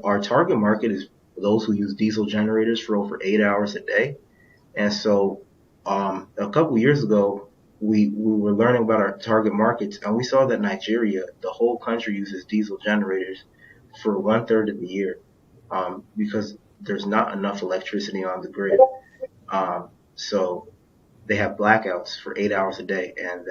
our target market is those who use diesel generators for over 8 hours a day. And so, a couple years ago, we were learning about our target markets, and we saw that Nigeria, the whole country, uses diesel generators for 1/3 of the year, because there's not enough electricity on the grid. So they have blackouts for 8 hours a day, and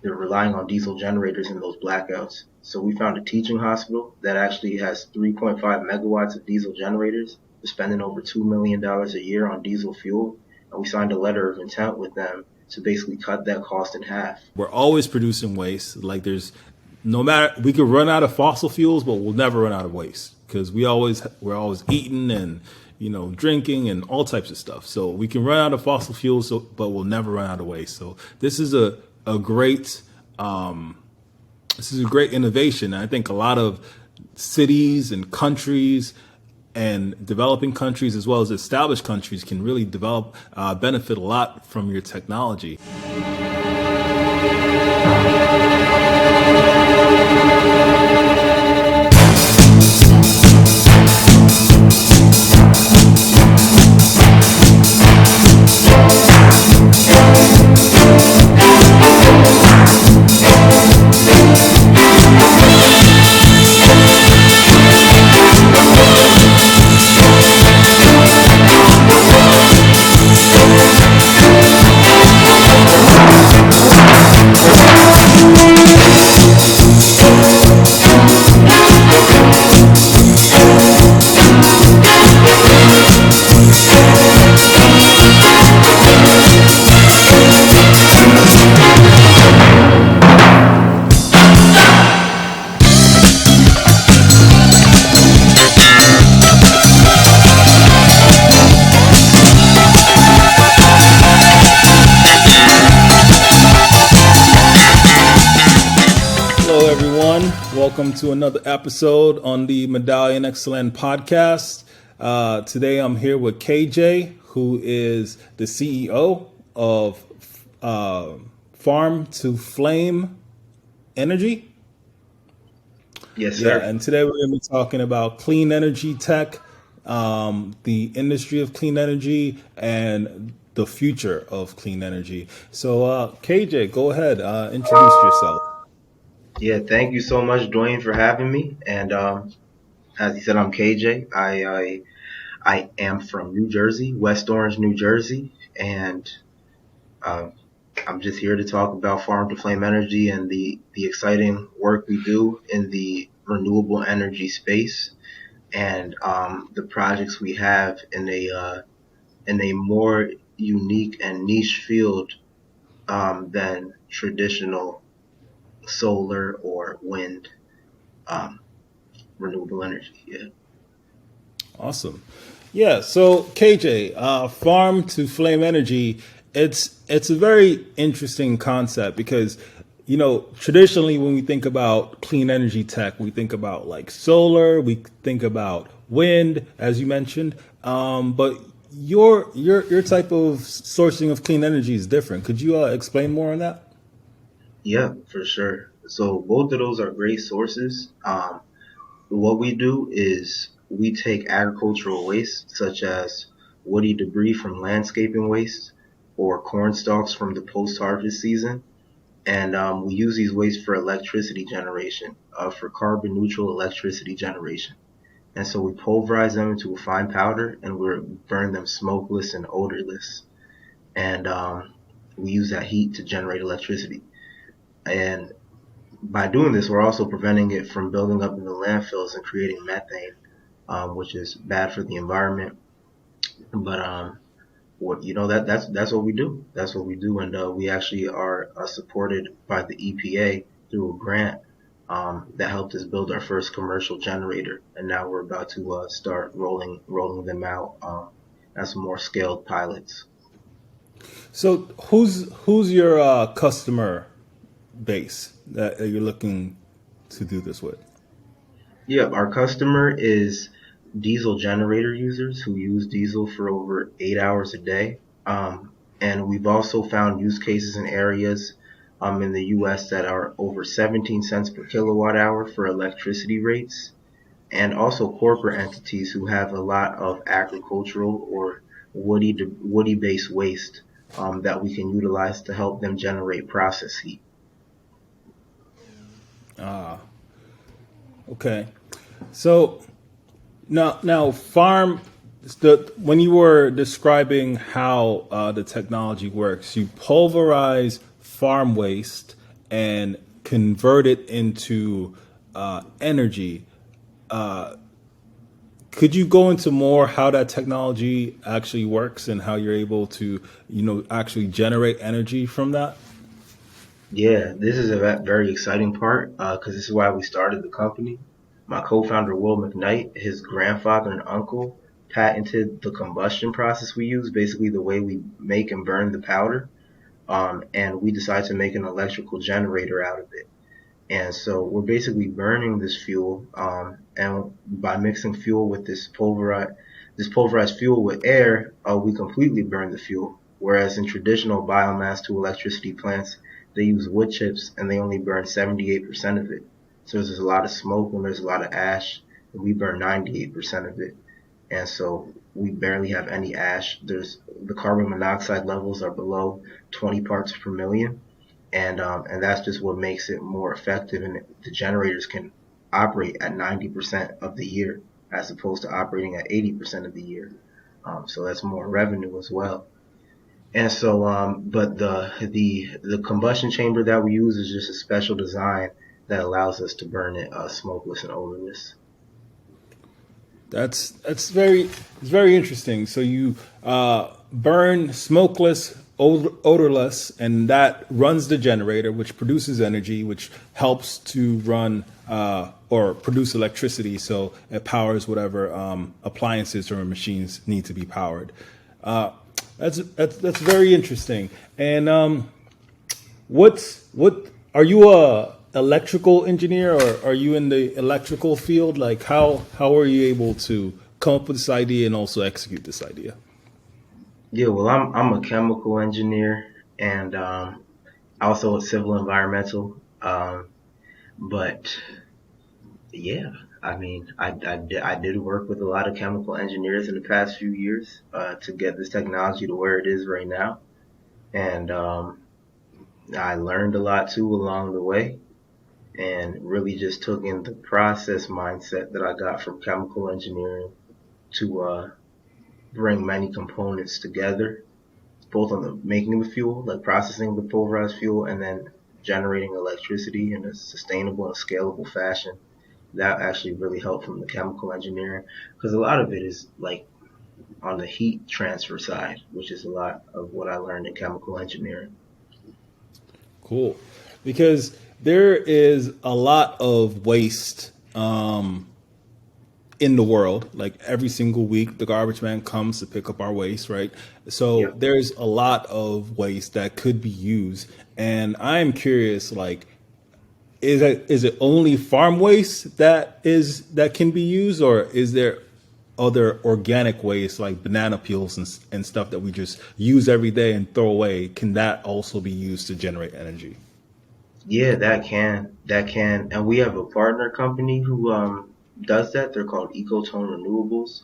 they're relying on diesel generators in those blackouts. So we found a teaching hospital that actually has 3.5 megawatts of diesel generators. They're spending over $2 million a year on diesel fuel. And we signed a letter of intent with them to basically cut that cost in half. We're always producing waste. Like no matter, we could run out of fossil fuels, but we'll never run out of waste because we're always eating and, drinking and all types of stuff. So we can run out of fossil fuels, but we'll never run out of waste. So this is a great innovation. I think a lot of cities and countries and developing countries as well as established countries can really benefit a lot from your technology. Welcome to another episode on the Medallion Excellent podcast. Today I'm here with KJ, who is the CEO of Farm to Flame Energy. Yes, sir. Yeah, and today we're going to be talking about clean energy tech, the industry of clean energy, and the future of clean energy. So, KJ, go ahead, introduce yourself. Yeah, thank you so much, Dwayne, for having me. And as you said, I'm KJ. I am from New Jersey, West Orange, New Jersey, and I'm just here to talk about Farm to Flame Energy and the exciting work we do in the renewable energy space, and the projects we have in a more unique and niche field than traditional solar or wind renewable energy. Yeah. Awesome. Yeah. So KJ, Farm to Flame Energy, it's a very interesting concept because, traditionally when we think about clean energy tech, we think about like solar, we think about wind, as you mentioned. But your type of sourcing of clean energy is different. Could you explain more on that? Yeah, for sure. So both of those are great sources. What we do is we take agricultural waste, such as woody debris from landscaping waste or corn stalks from the post-harvest season, and we use these wastes for electricity generation, for carbon neutral electricity generation. And so we pulverize them into a fine powder and we burn them smokeless and odorless. And we use that heat to generate electricity. And by doing this, we're also preventing it from building up in the landfills and creating methane, which is bad for the environment. But that's what we do. That's what we do, and we actually are supported by the EPA through a grant that helped us build our first commercial generator, and now we're about to start rolling them out as some more scaled pilots. So who's your customer base that you're looking to do this with? Yeah, our customer is diesel generator users who use diesel for over 8 hours a day. And we've also found use cases in areas in the U.S. that are over 17 cents per kilowatt hour for electricity rates. and also corporate entities who have a lot of agricultural or woody based waste that we can utilize to help them generate process heat. Okay. So now farm. When you were describing how the technology works, you pulverize farm waste and convert it into energy. Could you go into more how that technology actually works and how you're able to, actually generate energy from that? Yeah, this is a very exciting part because this is why we started the company. My co-founder Will McKnight, his grandfather and uncle patented the combustion process we use, basically the way we make and burn the powder. And we decided to make an electrical generator out of it. And so we're basically burning this fuel, and by mixing fuel with this pulverized fuel with air, we completely burn the fuel. Whereas in traditional biomass to electricity plants, they use wood chips and they only burn 78% of it. So there's a lot of smoke and there's a lot of ash, and we burn 98% of it. And so we barely have any ash. The carbon monoxide levels are below 20 parts per million, and that's just what makes it more effective. And the generators can operate at 90% of the year as opposed to operating at 80% of the year. So that's more revenue as well. And so, but the combustion chamber that we use is just a special design that allows us to burn it smokeless and odorless. It's very interesting. So you burn smokeless, odorless, and that runs the generator, which produces energy, which helps to run or produce electricity. So it powers whatever appliances or machines need to be powered. Uh, that's very interesting. And what are you a electrical engineer or are you in the electrical field? Like how are you able to come up with this idea and also execute this idea? Yeah, well, I'm a chemical engineer and also a civil environmental. But yeah, I mean, I did work with a lot of chemical engineers in the past few years to get this technology to where it is right now. And I learned a lot too along the way and really just took in the process mindset that I got from chemical engineering to bring many components together, both on the making the fuel, like processing the pulverized fuel, and then generating electricity in a sustainable and scalable fashion. That actually really helped from the chemical engineering because a lot of it is like on the heat transfer side, which is a lot of what I learned in chemical engineering. Cool. Because there is a lot of waste in the world. Like every single week, the garbage man comes to pick up our waste, right? So Yep. there's a lot of waste that could be used. And I'm curious, like, is it only farm waste that can be used, or is there other organic waste like banana peels and stuff that we just use every day and throw away? Can that also be used to generate energy? Yeah, that can, and we have a partner company who does that. They're called Ecotone Renewables.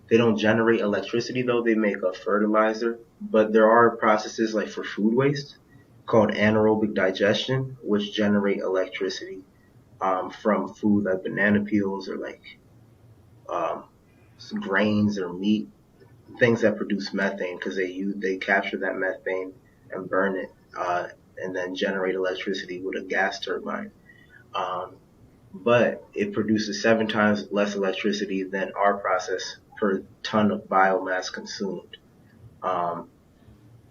They don't generate electricity though; they make a fertilizer. But there are processes like for food waste called anaerobic digestion, which generate electricity from food like banana peels or like um, grains or meat, things that produce methane because they capture that methane and burn it and then generate electricity with a gas turbine. Um, but it produces 7 times less electricity than our process per ton of biomass consumed. Um,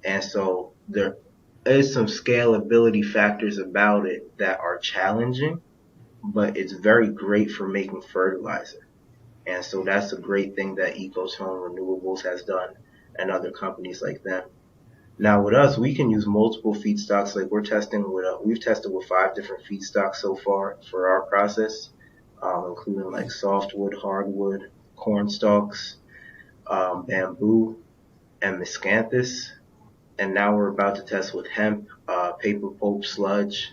and so there is some scalability factors about it that are challenging, but it's very great for making fertilizer. And so that's a great thing that Ecotone Renewables has done and other companies like them. Now with us, we can use multiple feedstocks. Like we've tested with 5 different feedstocks so far for our process, including like softwood, hardwood, corn stalks, bamboo, and miscanthus. And now we're about to test with hemp, paper pulp sludge,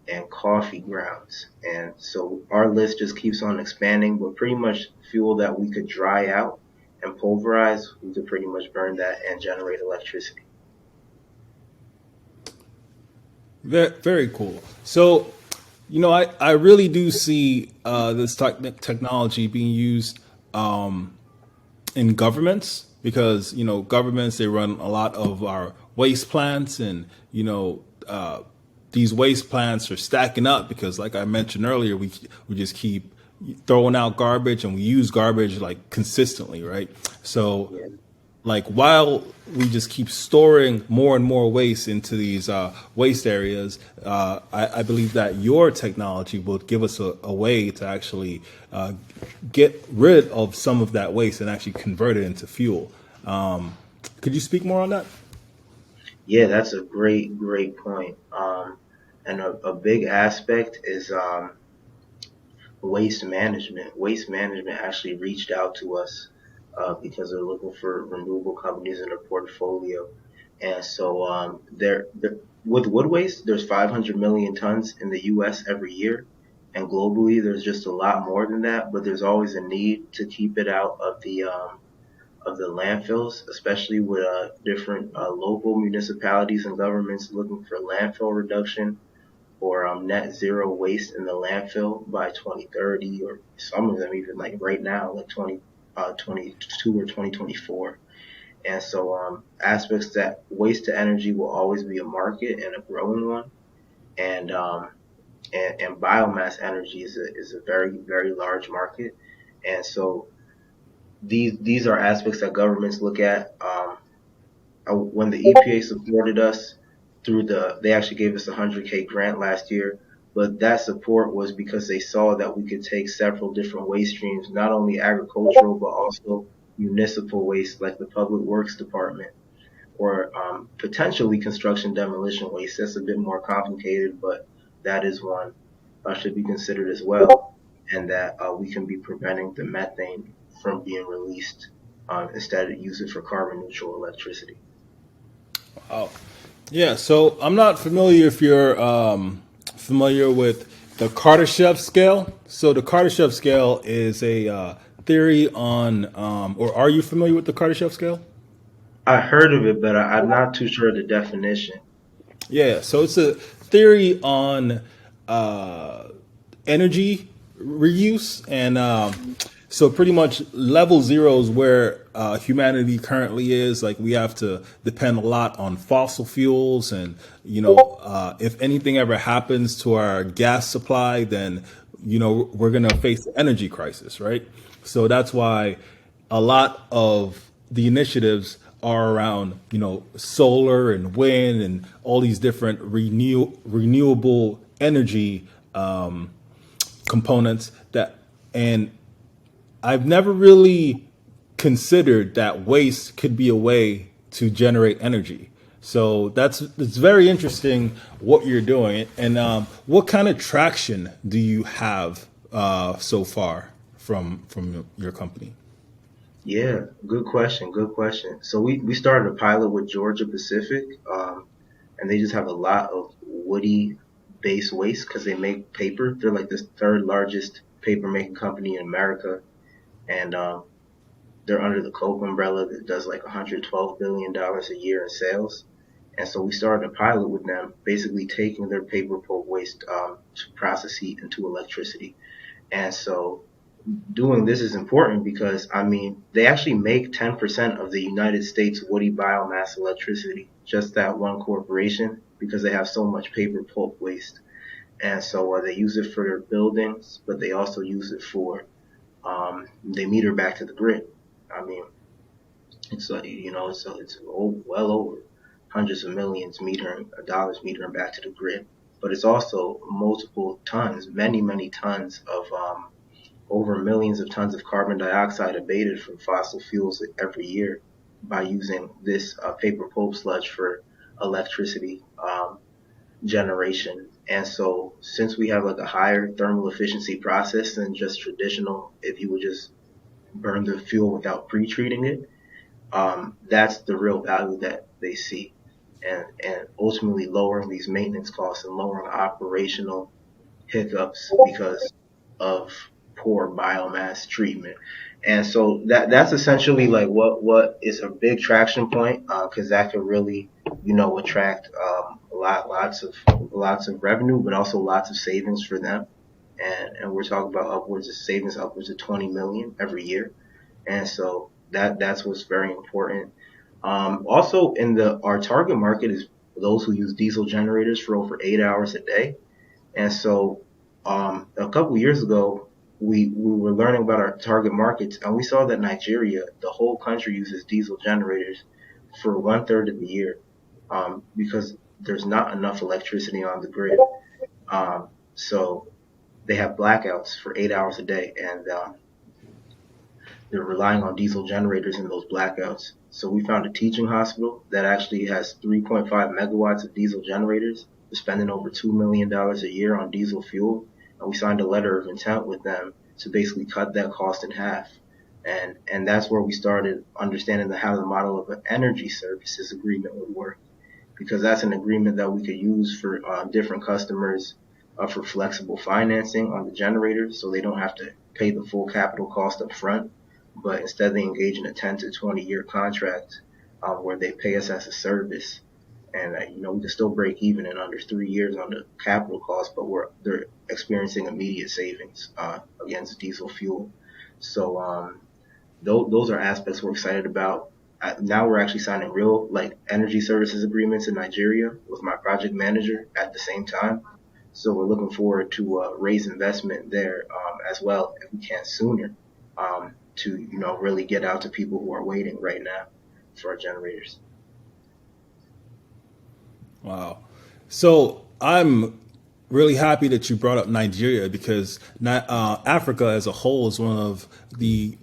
and coffee grounds. And so our list just keeps on expanding, but pretty much fuel that we could dry out and pulverize, we could pretty much burn that and generate electricity. Very, very cool. So, I really do see this technology being used in governments because governments, they run a lot of our waste plants, and these waste plants are stacking up because, like I mentioned earlier, we just keep throwing out garbage, and we use garbage like consistently, right? So, Yeah. like, while we just keep storing more and more waste into these waste areas, I believe that your technology will give us a way to actually get rid of some of that waste and actually convert it into fuel. Could you speak more on that? Yeah, that's a great point. And a big aspect is waste management. Waste management actually reached out to us because they're looking for renewable companies in their portfolio. And so with wood waste, there's 500 million tons in the U.S. every year. And globally, there's just a lot more than that, but there's always a need to keep it out of the landfills, especially with different local municipalities and governments looking for landfill reduction or net zero waste in the landfill by 2030, or some of them even like right now, like 2022 or 2024. And so aspects that waste to energy will always be a market and a growing one. And and biomass energy is a very large market. And so these are aspects that governments look at. When the EPA supported us they actually gave us a 100K grant last year, but that support was because they saw that we could take several different waste streams, not only agricultural, but also municipal waste like the public works department or potentially construction demolition waste. That's a bit more complicated, but that is one should be considered as well, and that we can be preventing the methane from being released instead of use it for carbon neutral electricity. Oh, yeah. So I'm not familiar if you're familiar with the Kardashev scale. So the Kardashev scale is a theory on, or are you familiar with the Kardashev scale? I heard of it, but I'm not too sure of the definition. Yeah, so it's a theory on uh, energy reuse, and so pretty much level zero is where humanity currently is. Like, we have to depend a lot on fossil fuels, and if anything ever happens to our gas supply, then we're gonna face the energy crisis, right? So that's why a lot of the initiatives are around solar and wind and all these different renewable energy components that. And I've never really considered that waste could be a way to generate energy. So it's very interesting what you're doing. And what kind of traction do you have so far from your company? Yeah, good question. Good question. So we started a pilot with Georgia Pacific, and they just have a lot of woody based waste because they make paper. They're like the third largest paper making company in America, and they're under the Coke umbrella that does like $112 billion a year in sales. And so we started a pilot with them, basically taking their paper pulp waste to process heat into electricity. And so doing this is important because I mean they actually make 10% of the United States woody biomass electricity, just that one corporation, because they have so much paper pulp waste. And so they use it for their buildings, but they also use it for they meter back to the grid. I mean, it's like well over hundreds of millions metering dollars metering back to the grid, but it's also multiple tons, many tons of over millions of tons of carbon dioxide abated from fossil fuels every year by using this paper pulp sludge for electricity generation. And so, since we have like a higher thermal efficiency process than just traditional, if you would just burn the fuel without pre-treating it, that's the real value that they see. and ultimately lowering these maintenance costs and lowering operational hiccups because of poor biomass treatment. And so that's essentially like what is a big traction point, because that could really, attract lots of revenue, but also lots of savings for them. And we're talking about upwards of 20 million every year. And so that's what's very important. Also, in the our target market is those who use diesel generators for over 8 hours a day. And so, a couple of years ago, we were learning about our target markets, and we saw that Nigeria, the whole country, uses diesel generators for one third of the year, because there's not enough electricity on the grid. So they have blackouts for 8 hours a day, and they're relying on diesel generators in those blackouts. So we found a teaching hospital that actually has 3.5 megawatts of diesel generators. They're spending over $2 million a year on diesel fuel. And we signed a letter of intent with them to basically cut that cost in half. And that's where we started understanding how the model of an energy services agreement would work, because that's an agreement that we could use for different customers, for flexible financing on the generators, so they don't have to pay the full capital cost up front, but instead they engage in a 10 to 20-year contract, where they pay us as a service. And we can still break even in under 3 years on the capital cost, but they're experiencing immediate savings against diesel fuel. So those are aspects we're excited about. Now we're actually signing real like energy services agreements in Nigeria with my project manager at the same time. So we're looking forward to raise investment there, as well if we can sooner, to really get out to people who are waiting right now for our generators. Wow. So I'm really happy that you brought up Nigeria because Africa as a whole is one of the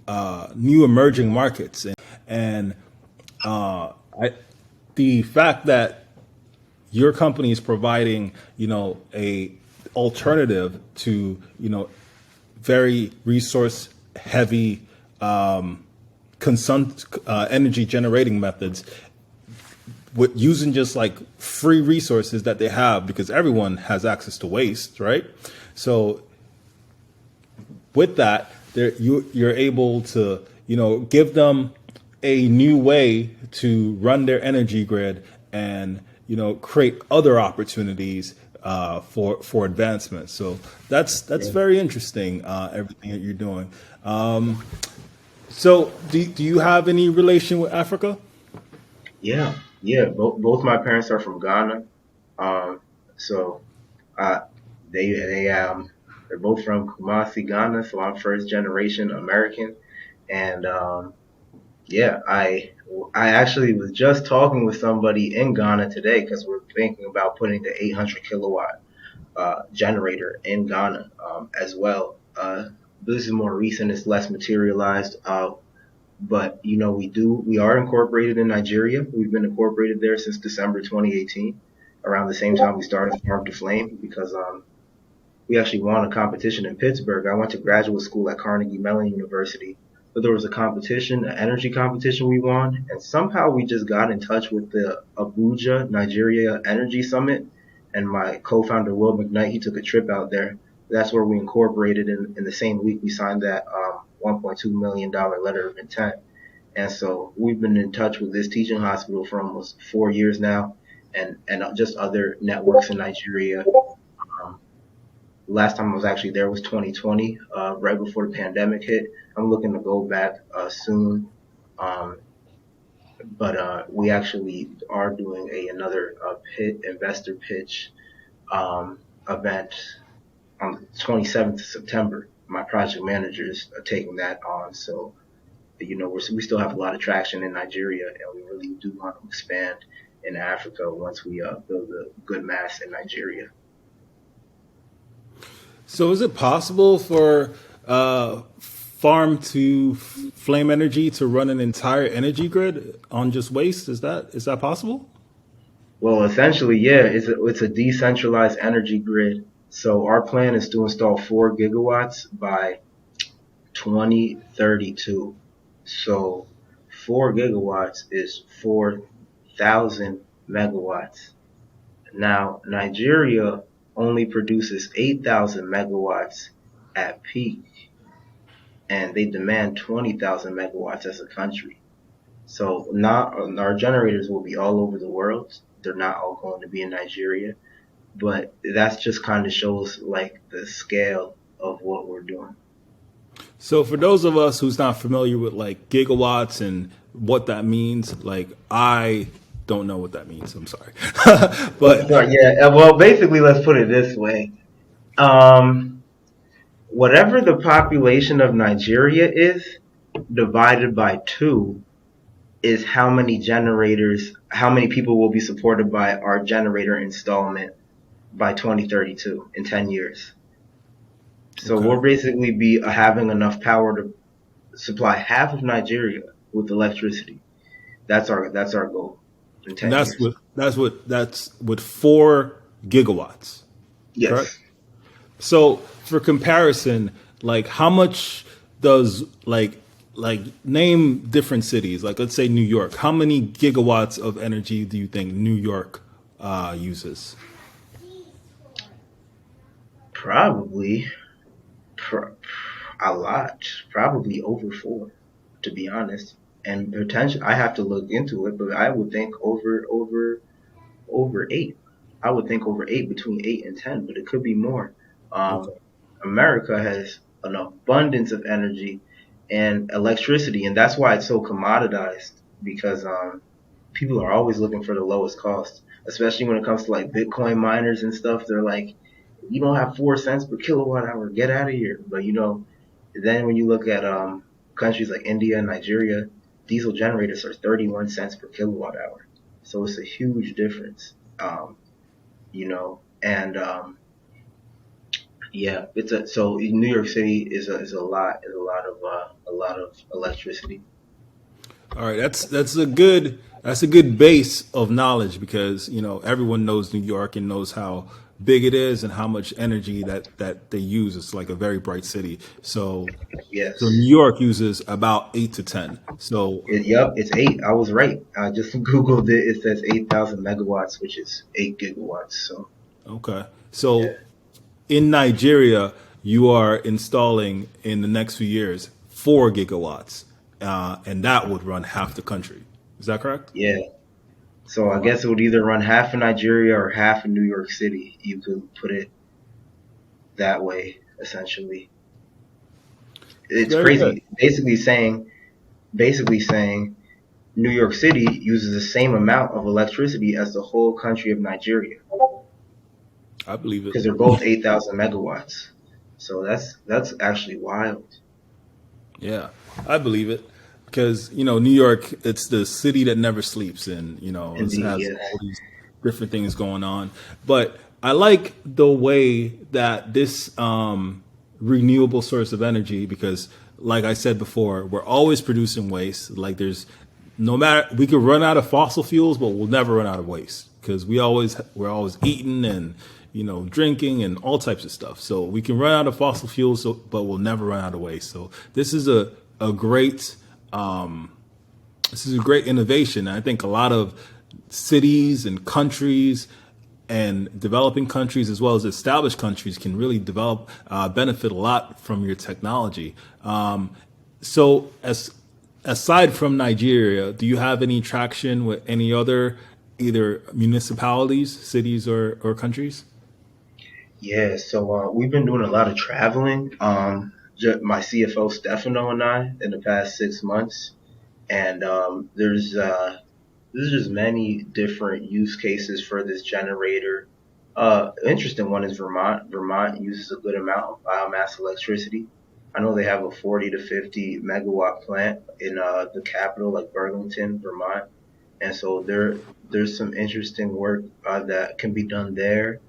new emerging markets, and I, the fact that your company is providing a alternative to very resource heavy energy generating methods with using just like free resources that they have because everyone has access to waste, right? So with that, you're able to give them a new way to run their energy grid and create other opportunities for advancement. So that's Yeah. very interesting. Everything that you're doing. So do you have any relation with Africa? Yeah, yeah. Both my parents are from Ghana. So uh, they're both from Kumasi, Ghana. So I'm first generation American, and yeah, I actually was just talking with somebody in Ghana today because we're thinking about putting the 800 kilowatt generator in Ghana, as well. This is more recent; it's less materialized. But we are incorporated in Nigeria. We've been incorporated there since December 2018, around the same time we started Farm to Flame, because we actually won a competition in Pittsburgh. I went to graduate school at Carnegie Mellon University, but there was a competition, an energy competition we won, and somehow we just got in touch with the Abuja, Nigeria Energy Summit, and my co-founder Will McKnight, he took a trip out there. That's where we incorporated in the same week we signed that $1.2 million letter of intent. And so we've been in touch with this teaching hospital for almost 4 years now, and just other networks in Nigeria. Um, Last time I was actually there was 2020, right before the pandemic hit. I'm looking to go back soon, um, but we actually are doing another investor pitch event on the 27th of September. My project managers are taking that on, so we still have a lot of traction in Nigeria, and we really do want to expand in Africa once we build a good mass in Nigeria. So is it possible for farm to flame energy to run an entire energy grid on just waste? Is that possible? Well, essentially, yeah, it's a decentralized energy grid. So our plan is to install 4 gigawatts by 2032. So 4 gigawatts is 4,000. megawatts. Now, Nigeria only produces 8,000 megawatts at peak, and they demand 20,000 megawatts as a country. So not our generators will be all over the world. They're not all going to be in Nigeria, but that just kind of shows like the scale of what we're doing. So for those of us who's not familiar with like gigawatts and what that means, like I don't know what that means. I'm sorry, but Yeah, well, basically, let's put it this way. Um, Whatever the population of Nigeria is divided by two is how many generators, how many people will be supported by our generator installment by 2032 in 10 years. So okay. we'll basically be having enough power to supply half of Nigeria with electricity. That's our goal in And 10 years. that's with 4 gigawatts, correct? Yes. So for comparison, like how much does like name different cities? Like let's say New York. How many gigawatts of energy do you think New York uses? Probably pr- a lot. Probably over four, to be honest. And potential, I have to look into it, but I would think over eight. I would think over eight, between 8 and 10, but it could be more. Um, Okay. America has an abundance of energy and electricity, and that's why it's so commoditized because people are always looking for the lowest cost, especially when it comes to like Bitcoin miners and stuff. They're like, you don't have 4 cents per kilowatt hour, get out of here. But then when you look at countries like India and Nigeria, diesel generators are 31 cents per kilowatt hour. So it's a huge difference. And yeah, so New York City is a lot of electricity. All right, that's a good base of knowledge because everyone knows New York and knows how big it is and how much energy that they use. It's like a very bright city. So Yes. New York uses about 8 to 10. So Yep, it's eight. I was right. I just Googled it. It says 8,000 megawatts, which is 8 gigawatts. So, okay, yeah. so in Nigeria, you are installing in the next few years 4 gigawatts, and that would run half the country. Is that correct? Yeah. So Oh I wow. guess it would either run half in Nigeria or half in New York City. You could put it that way, essentially. It's Very good. crazy. Basically saying New York City uses the same amount of electricity as the whole country of Nigeria I believe it. because they're both 8,000 megawatts. So that's actually wild. Yeah, I believe it because New York, it's the city that never sleeps, and it Indeed, has yes. all these different things going on. But I like the way that this renewable source of energy because, like I said before, we're always producing waste. Like there's no matter we could run out of fossil fuels, but we'll never run out of waste because we're always eating and drinking and all types of stuff. So we can run out of fossil fuels, but we'll never run out of waste. So a great this is a great innovation. I think a lot of cities and countries and developing countries as well as established countries can really benefit a lot from your technology. So aside from Nigeria, do you have any traction with any other either municipalities, cities, or countries? Yeah, so we've been doing a lot of traveling. My CFO Stefano and I in the past 6 months, and there's just many different use cases for this generator. Interesting one is Vermont. Vermont uses a good amount of biomass electricity. I know they have a 40 to 50 megawatt plant in the capital, like Burlington, Vermont, and so there's some interesting work that can be done there.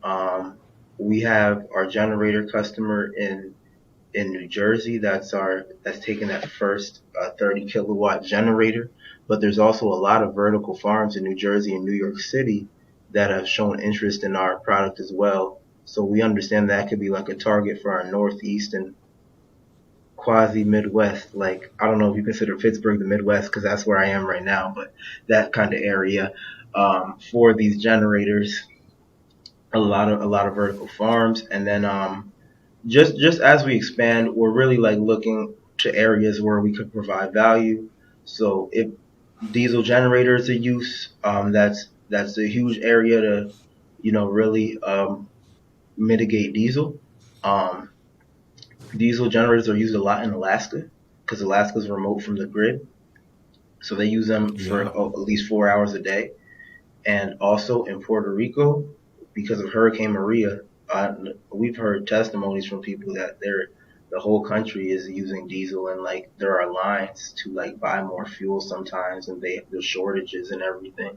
Um, we have our generator customer in New Jersey that's taking that first 30 kilowatt generator. But there's also a lot of vertical farms in New Jersey and New York City that have shown interest in our product as well. So we understand that could be like a target for our Northeast and quasi Midwest. Like I don't know if you consider Pittsburgh the Midwest because that's where I am right now, but that kind of area for these generators. A lot of vertical farms, and then just as we expand, we're really like looking to areas where we could provide value. So if diesel generators are use, that's a huge area to really mitigate diesel. Um, Diesel generators are used a lot in Alaska because Alaska is remote from the grid, so they use them for Yeah. at least 4 hours a day. And also in Puerto Rico, because of Hurricane Maria, we've heard testimonies from people that the whole country is using diesel, and like there are lines to like buy more fuel sometimes, and there's shortages and everything.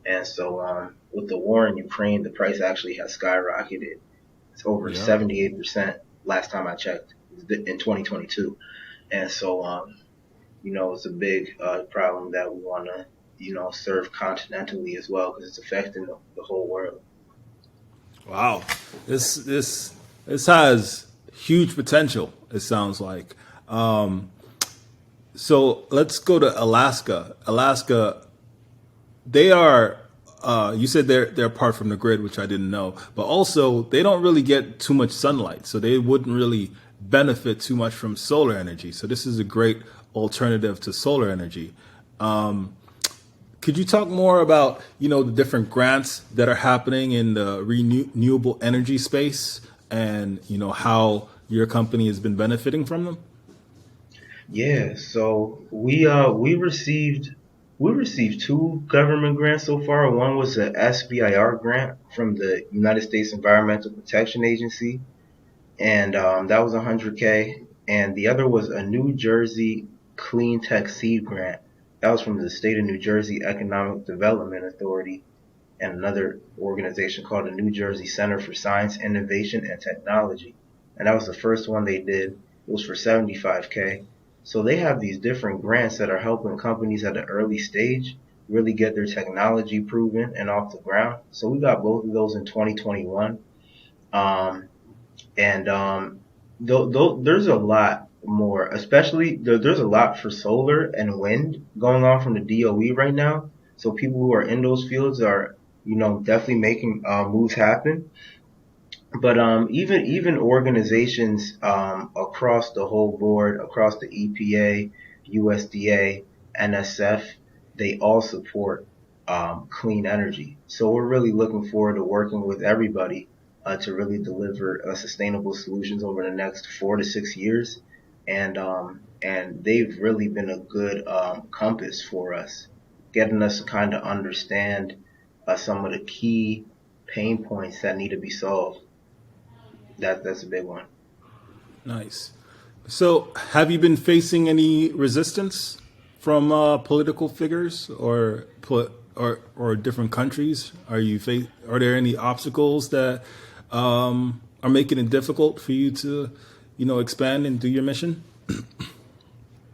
And so with the war in Ukraine, the price actually has skyrocketed. It's over Yeah. 78% last time I checked in 2022. And so it's a big problem that we want to, serve continentally as well because it's affecting the whole world. Wow. This has huge potential. It sounds like. So let's go to Alaska. Alaska, they are. You said they're apart from the grid, which I didn't know, but also they don't really get too much sunlight, so they wouldn't really benefit too much from solar energy. So this is a great alternative to solar energy. Could you talk more about the different grants that are happening in the renewable energy space, and how your company has been benefiting from them? Yeah, so we received two government grants so far. One was a SBIR grant from the United States Environmental Protection Agency, and that was 100K. And the other was a New Jersey Clean Tech Seed grant. That was from the State of New Jersey Economic Development Authority and another organization called the New Jersey Center for Science, Innovation, and Technology. And that was the first one they did. It was for 75K. So they have these different grants that are helping companies at an early stage really get their technology proven and off the ground. So we got both of those in 2021. Um, and there's a lot more, especially there's a lot for solar and wind going on from the DOE right now. So people who are in those fields are, definitely making moves happen. But even organizations across the whole board, across the EPA, USDA, NSF, they all support clean energy. So we're really looking forward to working with everybody to really deliver sustainable solutions over the next 4 to 6 years. And they've really been a good compass for us, getting us to kind of understand some of the key pain points that need to be solved. That's a big one. Nice. So, have you been facing any resistance from political figures or different countries? Are there any obstacles that are making it difficult for you to, expand and do your mission?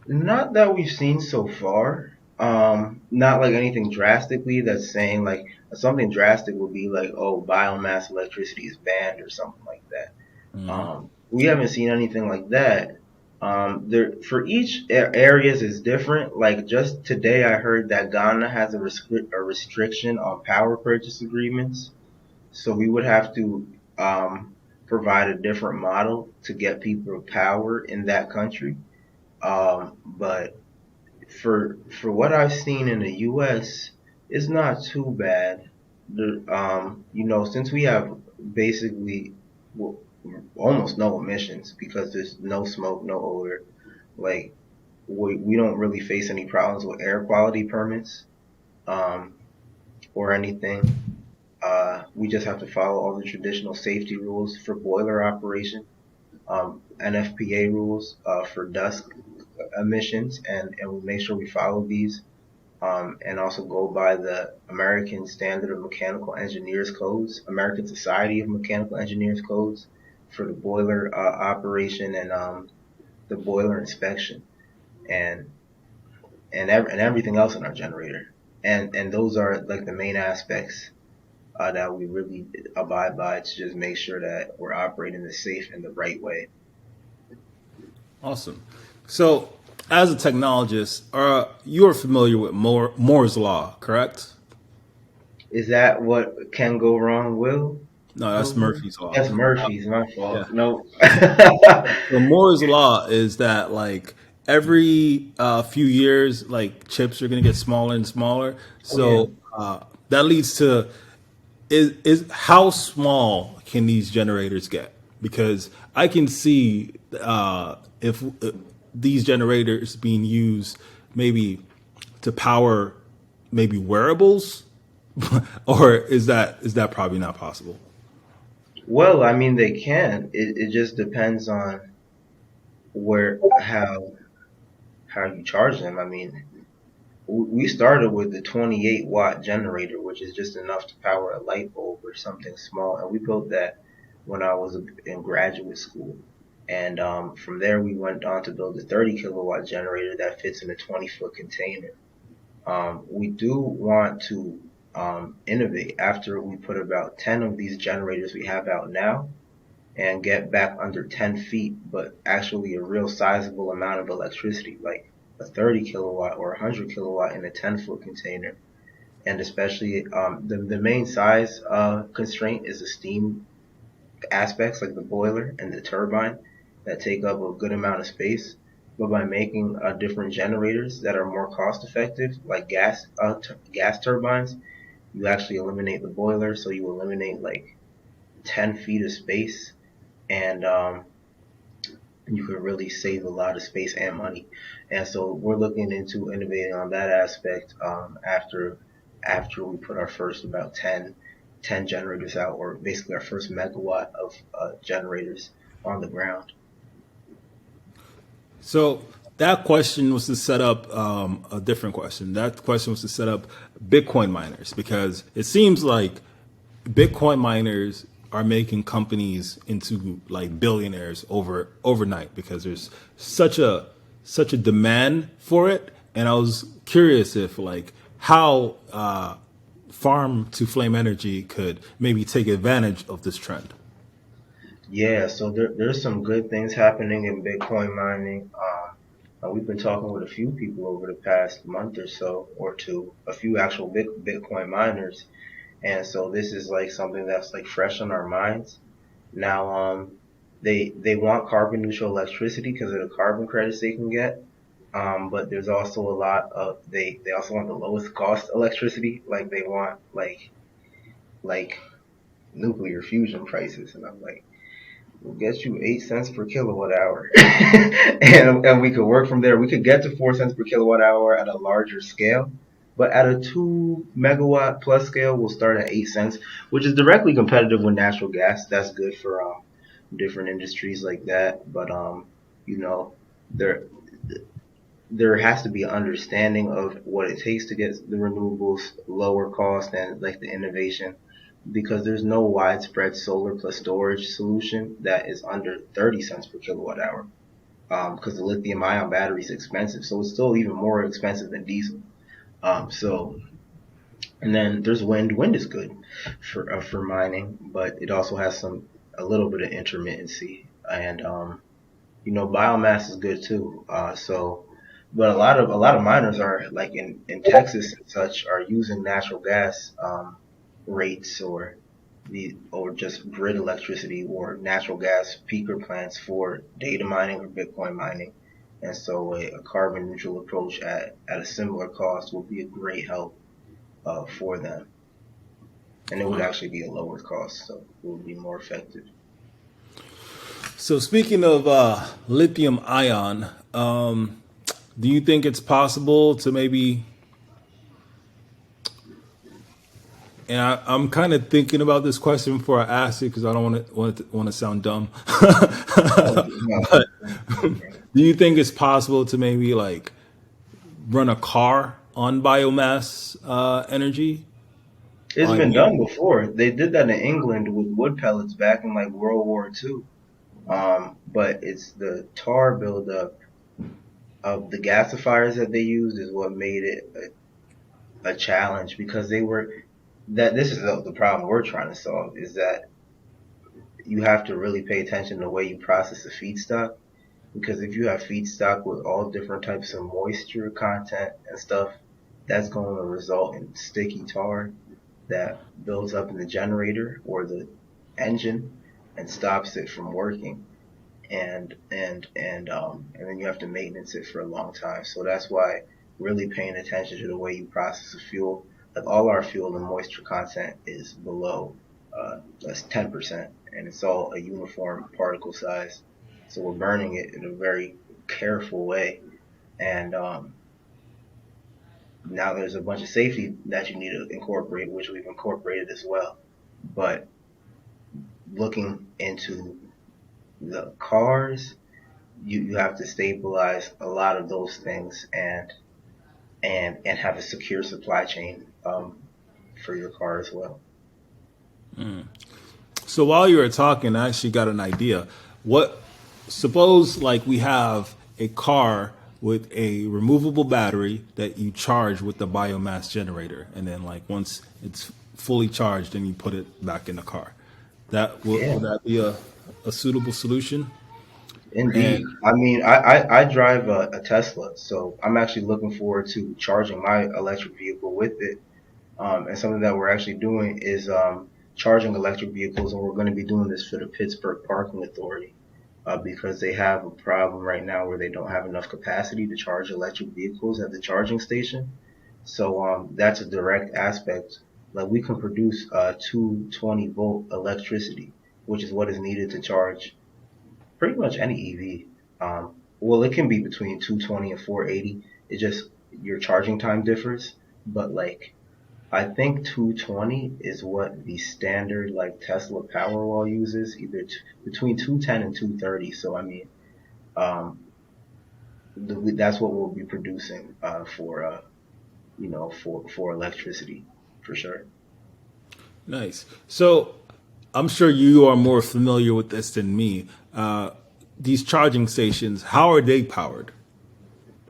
Not that we've seen so far. Not like anything drastically that's saying like something drastic would be like, oh, biomass electricity is banned or something like that. We haven't seen anything like that. There for each areas is different. Like just today, I heard that Ghana has a restriction on power purchase agreements, so we would have to provide a different model to get people power in that country. But for what I've seen in the U.S., it's not too bad. Since we have basically well, almost no emissions because there's no smoke, no odor, like we don't really face any problems with air quality permits um, or anything. We just have to follow all the traditional safety rules for boiler operation, NFPA rules for dust emissions, and we make sure we follow these. And also go by the American Standard of Mechanical Engineers Codes, American Society of Mechanical Engineers Codes for the boiler operation and the boiler inspection and and everything else in our generator. And those are like the main aspects that we really abide by to just make sure that we're operating the safe and the right way. Awesome. So, as a technologist, you are familiar with Moore's law, correct? Is that what can go wrong will No, go that's wrong? Murphy's law. That's Murphy's, my Yeah. fault. No. So Moore's law is that like every few years, like chips are going to get smaller and smaller. Oh yeah. So that leads to is how small can these generators get? Because I can see if these generators being used maybe to power maybe wearables, or is that probably not possible? Well, I mean they can. It just depends on where how you charge them. I mean, we started with the 28-watt generator, which is just enough to power a light bulb or something small, and we built that when I was in graduate school. And from there, we went on to build a 30 kilowatt generator that fits in a 20-foot container. We do want to innovate after we put about 10 of these generators we have out now and get back under 10 feet, but actually a real sizable amount of electricity, like a 30 kilowatt or a 100 kilowatt in a 10-foot container. And especially the main size constraint is the steam aspects, like the boiler and the turbine, that take up a good amount of space. But by making different generators that are more cost effective, like gas turbines, you actually eliminate the boiler, so you eliminate like 10 feet of space, and you can really save a lot of space and money. And so we're looking into innovating on that aspect after we put our first about 10 generators out, or basically our first megawatt of generators on the ground. So that question was to set up a different question. That question was to set up Bitcoin miners because it seems like Bitcoin miners are making companies into like billionaires overnight because there's such a demand for it. And I was curious if like how farm to flame energy could maybe take advantage of this trend. Yeah, so there's some good things happening in Bitcoin mining. We've been talking with a few people over the past month or so, or two, a few actual Bitcoin miners. And so this is like something that's like fresh on our minds. Now, they want carbon neutral electricity because of the carbon credits they can get. But there's also a lot of they also want the lowest cost electricity. Like they want like nuclear fusion prices, and I'm like, we'll get you 8 cents per kilowatt hour, and we could work from there. We could get to 4 cents per kilowatt hour at a larger scale, but at a 2 megawatt plus scale, we'll start at 8 cents, which is directly competitive with natural gas. That's good for different industries like that. But you know, there there has to be an understanding of what it takes to get the renewables lower cost and like the innovation, because there's no widespread solar plus storage solution that is under 30 cents per kilowatt hour, because the lithium ion battery is expensive, so it's still even more expensive than diesel. So and then there's wind. Wind is good for mining, but it also has a little bit of intermittency, and biomass is good too. But a lot of miners are like in Texas and such are using natural gas rates, or just grid electricity or natural gas peaker plants for data mining or Bitcoin mining. And so a carbon neutral approach at a similar cost would be a great help for them. And it would actually be a lower cost, so it would be more effective. So speaking of lithium ion, do you think it's possible to maybe? And I'm kind of thinking about this question before I ask it because I don't want to sound dumb. Oh, no. But do you think it's possible to maybe like run a car on biomass energy? It's Like, been done before. They did that in England with wood pellets back in like World War II. But it's the tar buildup of the gasifiers that they used is what made it a challenge, because they were that this is the problem we're trying to solve, is that you have to really pay attention to the way you process the feedstock. because if you have feedstock with all different types of moisture content and stuff, that's going to result in sticky tar that builds up in the generator or the engine and stops it from working. And then you have to maintenance it for a long time. So that's why really paying attention to the way you process the fuel. Like all our fuel and moisture content is below that's 10%, and it's all a uniform particle size. So we're burning it in a very careful way, and now there's a bunch of safety that you need to incorporate, which we've incorporated as well. But looking into the cars, you have to stabilize a lot of those things and have a secure supply chain for your car as well. So while you were talking, I actually got an idea. What suppose like we have a car with a removable battery that you charge with the biomass generator, and then like once it's fully charged, then you put it back in the car. That Yeah, would that be a suitable solution? And indeed. I mean, I drive a Tesla, so I'm actually looking forward to charging my electric vehicle with it. And something that we're actually doing is charging electric vehicles, and we're going to be doing this for the Pittsburgh Parking Authority because they have a problem right now where they don't have enough capacity to charge electric vehicles at the charging station. So that's a direct aspect. Like we can produce 220-volt electricity, which is what is needed to charge pretty much any EV. Well, it can be between 220 and 480. It just your charging time differs, but like I think 220 is what the standard like Tesla Powerwall uses, either between 210 and 230. So I mean, um, that's what we'll be producing for for electricity for sure. nice. So I'm sure you are more familiar with this than me. These charging stations, how are they powered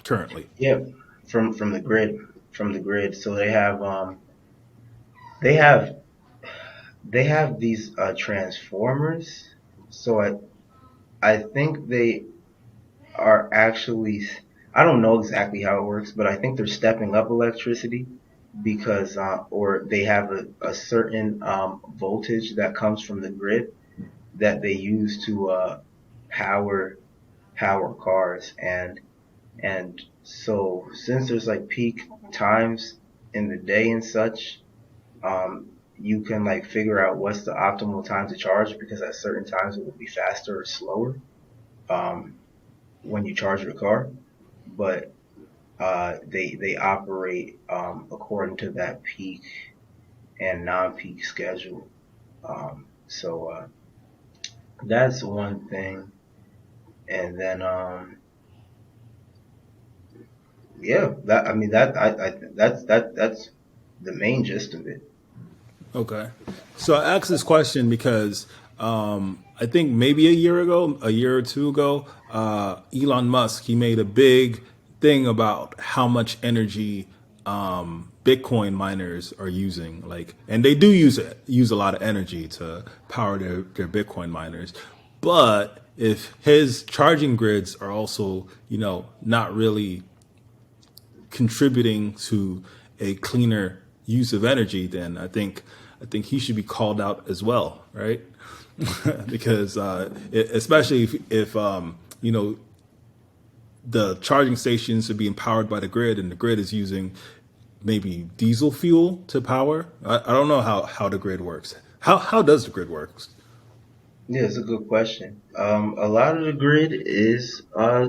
currently? Yeah, from the grid, from the grid. So they have they have these transformers. So I think they are actually, I don't know exactly how it works, but I think they're stepping up electricity because or they have a certain voltage that comes from the grid that they use to power power cars. And so since there's like peak times in the day and such, you can like figure out what's the optimal time to charge because at certain times it will be faster or slower um, when you charge your car. But they operate according to that peak and non-peak schedule. So that's one thing. And then yeah, that I mean that I that's the main gist of it. Okay. So I asked this question because I think maybe a year ago, a year or two ago, Elon Musk, he made a big thing about how much energy Bitcoin miners are using. Like, and they do use a lot of energy to power their Bitcoin miners. But if his charging grids are also, not really contributing to a cleaner use of energy, then I think he should be called out as well, right? Because especially if the charging stations are being powered by the grid, and the grid is using maybe diesel fuel to power. I don't know how the grid works. How does the grid work? Yeah, it's a good question. A lot of the grid is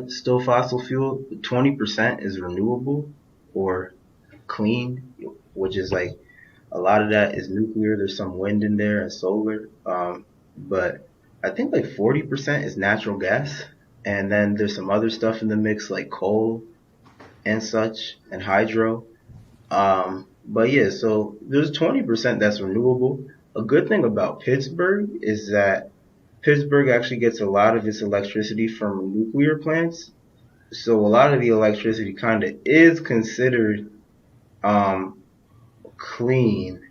still fossil fuel. 20% is renewable or clean, which is like a lot of that is nuclear. There's some wind in there and solar. But I think like 40% is natural gas. And then there's some other stuff in the mix like coal and such and hydro. But yeah, so there's 20% that's renewable. A good thing about Pittsburgh is that Pittsburgh actually gets a lot of its electricity from nuclear plants. So a lot of the electricity kind of is considered um, clean,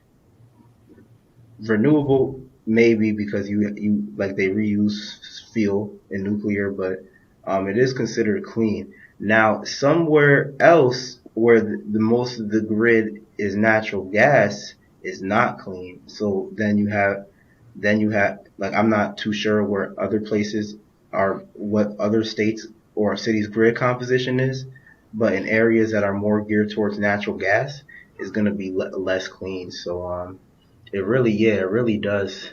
renewable maybe because you like they reuse fuel in nuclear, but It is considered clean. Now, somewhere else where the most of the grid is natural gas is not clean. So then you have like I'm not too sure where other places are, what other states or cities grid composition is, but in areas that are more geared towards natural gas is going to be less clean. So it really, yeah, it really does.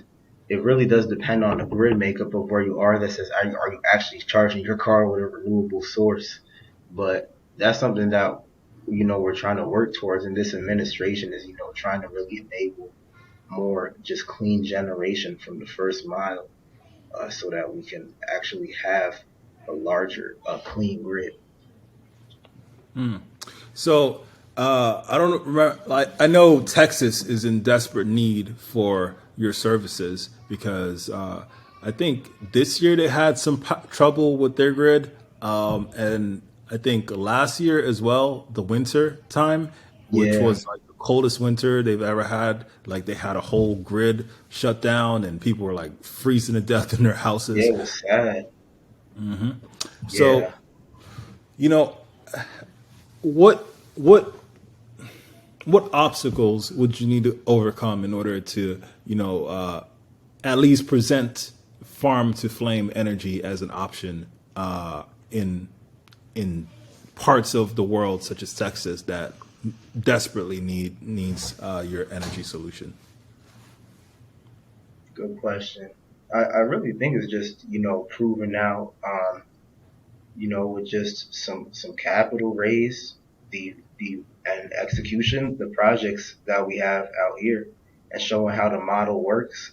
It really does depend on the grid makeup of where you are. That says, are you actually charging your car with a renewable source? But that's something that we're trying to work towards in this administration is trying to really enable more just clean generation from the first mile, so that we can actually have a larger clean grid. So I don't remember. Like I know Texas is in desperate need for your services because I think this year they had some trouble with their grid, and I think last year as well, the winter time, which Yeah, was like the coldest winter they've ever had. Like they had a whole grid shut down, and people were like freezing to death in their yeah, houses. it was sad. So Yeah. you know what what what obstacles would you need to overcome in order to, at least present farm to flame energy as an option in in parts of the world such as Texas that desperately needs your energy solution? Good question. I really think it's just, proving out, with just some capital raise, the and execution, the projects that we have out here, and showing how the model works,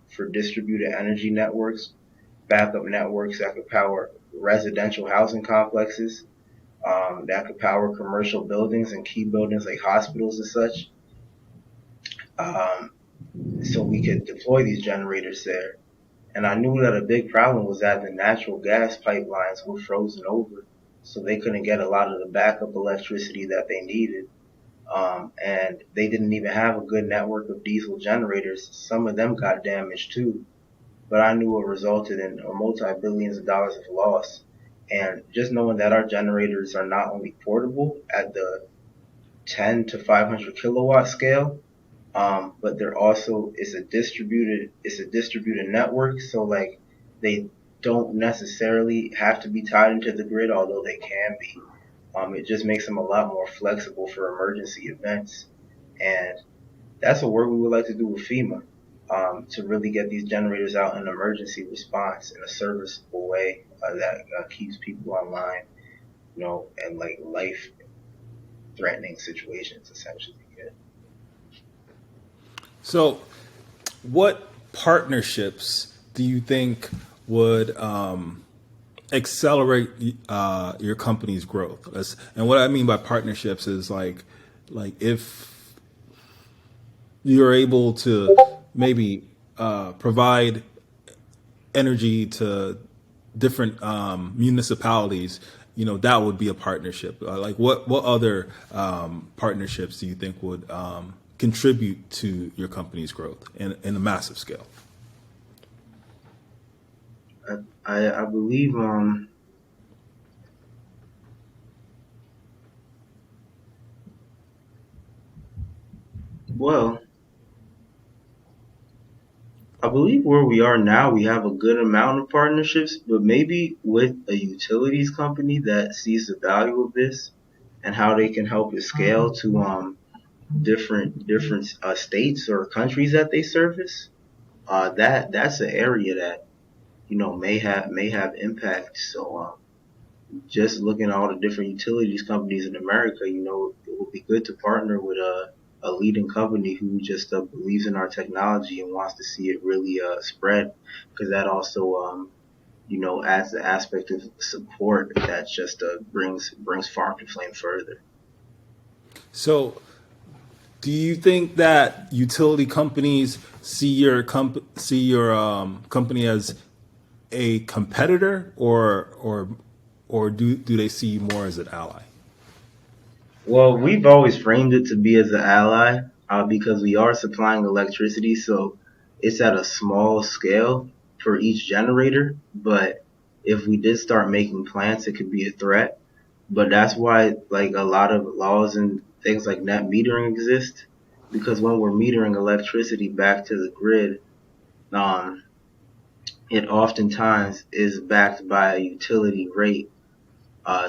for distributed energy networks, backup networks that could power residential housing complexes, that could power commercial buildings and key buildings like hospitals and such. Um, so we could deploy these generators there. And I knew that a big problem was that the natural gas pipelines were frozen over, so they couldn't get a lot of the backup electricity that they needed. And they didn't even have a good network of diesel generators. Some of them got damaged too, but I knew it resulted in multi-billions of dollars of loss. And just knowing that our generators are not only portable at the 10 to 500 kilowatt scale, but they're also it's a distributed network, so like they don't necessarily have to be tied into the grid, although they can be. It just makes them a lot more flexible for emergency events, and that's what work we would like to do with FEMA, to really get these generators out in emergency response in a serviceable way, that keeps people online, and like life-threatening situations, essentially. Yeah. So what partnerships do you think would accelerate your company's growth? And what I mean by partnerships is like if you're able to maybe provide energy to different municipalities, that would be a partnership. Like what other partnerships do you think would contribute to your company's growth in a massive scale? I believe, well, I believe where we are now, we have a good amount of partnerships, but maybe with a utilities company that sees the value of this and how they can help it scale to different states or countries that they service. That's an area that may have impact. So just looking at all the different utilities companies in America, it would be good to partner with a leading company who just believes in our technology and wants to see it really spread, because that also adds the aspect of support that just brings farm to flame further. So do you think that utility companies see your company as a competitor, or do they see you more as an ally? Well, we've always framed it to be as an ally, because we are supplying electricity, so it's at a small scale for each generator, but if we did start making plants, it could be a threat. But that's why like a lot of laws and things like net metering exist, because when we're metering electricity back to the grid, um, it oftentimes is backed by a utility rate.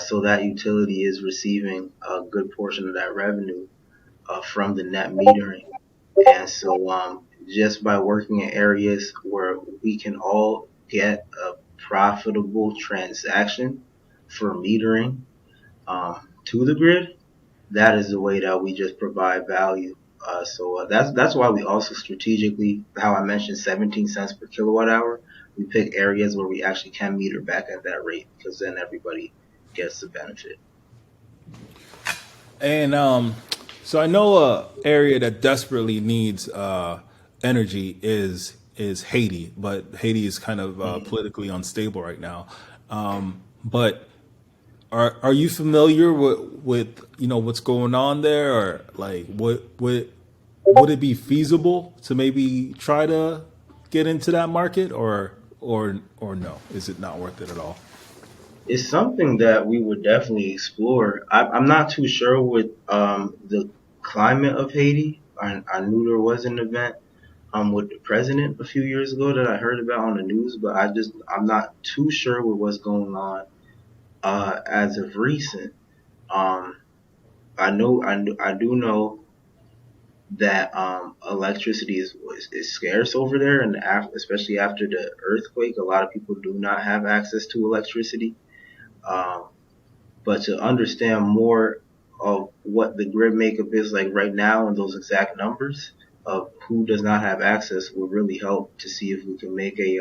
So that utility is receiving a good portion of that revenue from the net metering. And so just by working in areas where we can all get a profitable transaction for metering to the grid, that is the way that we just provide value. So that's why we also strategically, how I mentioned 17 cents per kilowatt hour, we pick areas where we actually can meter back at that rate, because then everybody gets the benefit. And so I know a area that desperately needs energy is Haiti, but Haiti is kind of Mhm. politically unstable right now. But are you familiar with what's going on there, or like would it be feasible to maybe try to get into that market, or no? Is it not worth it at all? It's something that we would definitely explore. I'm not too sure with the climate of Haiti. I knew there was an event with the president a few years ago that I heard about on the news, but I'm not too sure with what's going on as of recent. Um, I do know that electricity is scarce over there, and especially after the earthquake, a lot of people do not have access to electricity. Um, but to understand more of what the grid makeup is like right now and those exact numbers of who does not have access will really help to see if we can make a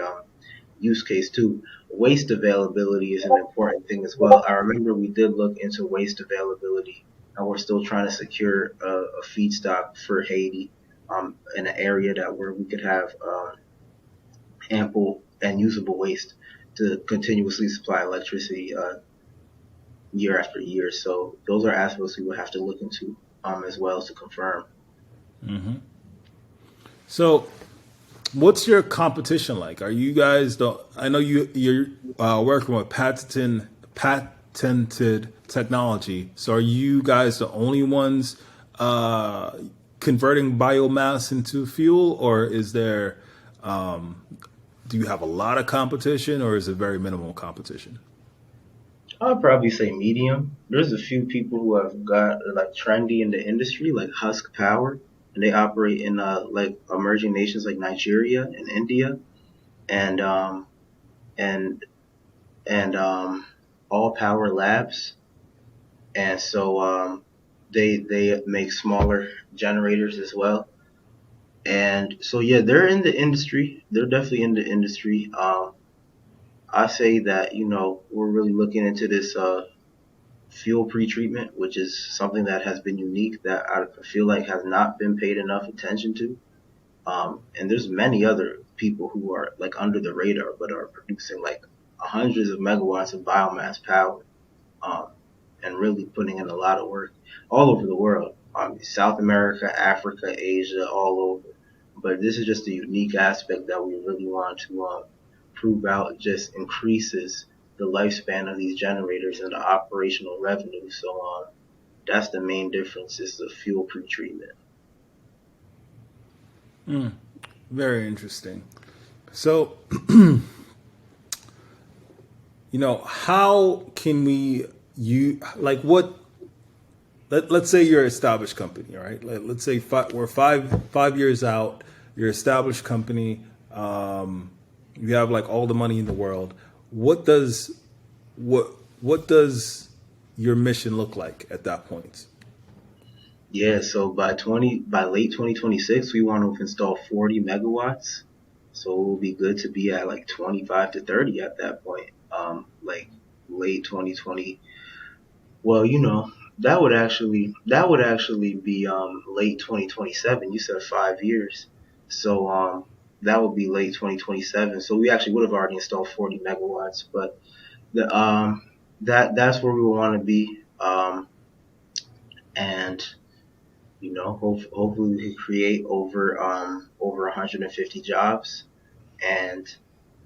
use case too. Waste availability is an important thing as well. I remember we did look into waste availability, and we're still trying to secure a feedstock for Haiti in an area that where we could have ample and usable waste to continuously supply electricity year after year. So those are aspects we would have to look into as well to confirm. So what's your competition like? Are you guys the? I know you're working with patented technology. So are you guys the only ones uh, converting biomass into fuel, or is there? Do you have a lot of competition, or is it very minimal competition? I'd probably say medium. There's a few people who have got like trendy in the industry, like Husk Power, and they operate in like emerging nations like Nigeria and India, and and and All Power Labs, and so they make smaller generators as well. And so yeah, they're in the industry. They're definitely in the industry. I say that we're really looking into this fuel pretreatment, which is something that has been unique that I feel like has not been paid enough attention to. And there's many other people who are like under the radar, but are producing like hundreds of megawatts of biomass power, um, and really putting in a lot of work all over the world. South America, Africa, Asia, all over. But this is just a unique aspect that we really want to prove out. It just increases the lifespan of these generators and the operational revenue. So that's the main difference, is the fuel pretreatment. Very interesting. So, how can we you like what let's say you're an established company, all right? Let's say we're five years out. You're an established company. You have like all the money in the world. What does what what does your mission look like at that point? Yeah, so by late 2026, we want to install 40 megawatts. So it will be good to be at like 25 to 30 at that point. Like late 2020. Well, that would actually be late 2027. You said 5 years. So that would be late 2027. So we actually would have already installed 40 megawatts, but the that's where we want to be. And hopefully we can create over 150 jobs, and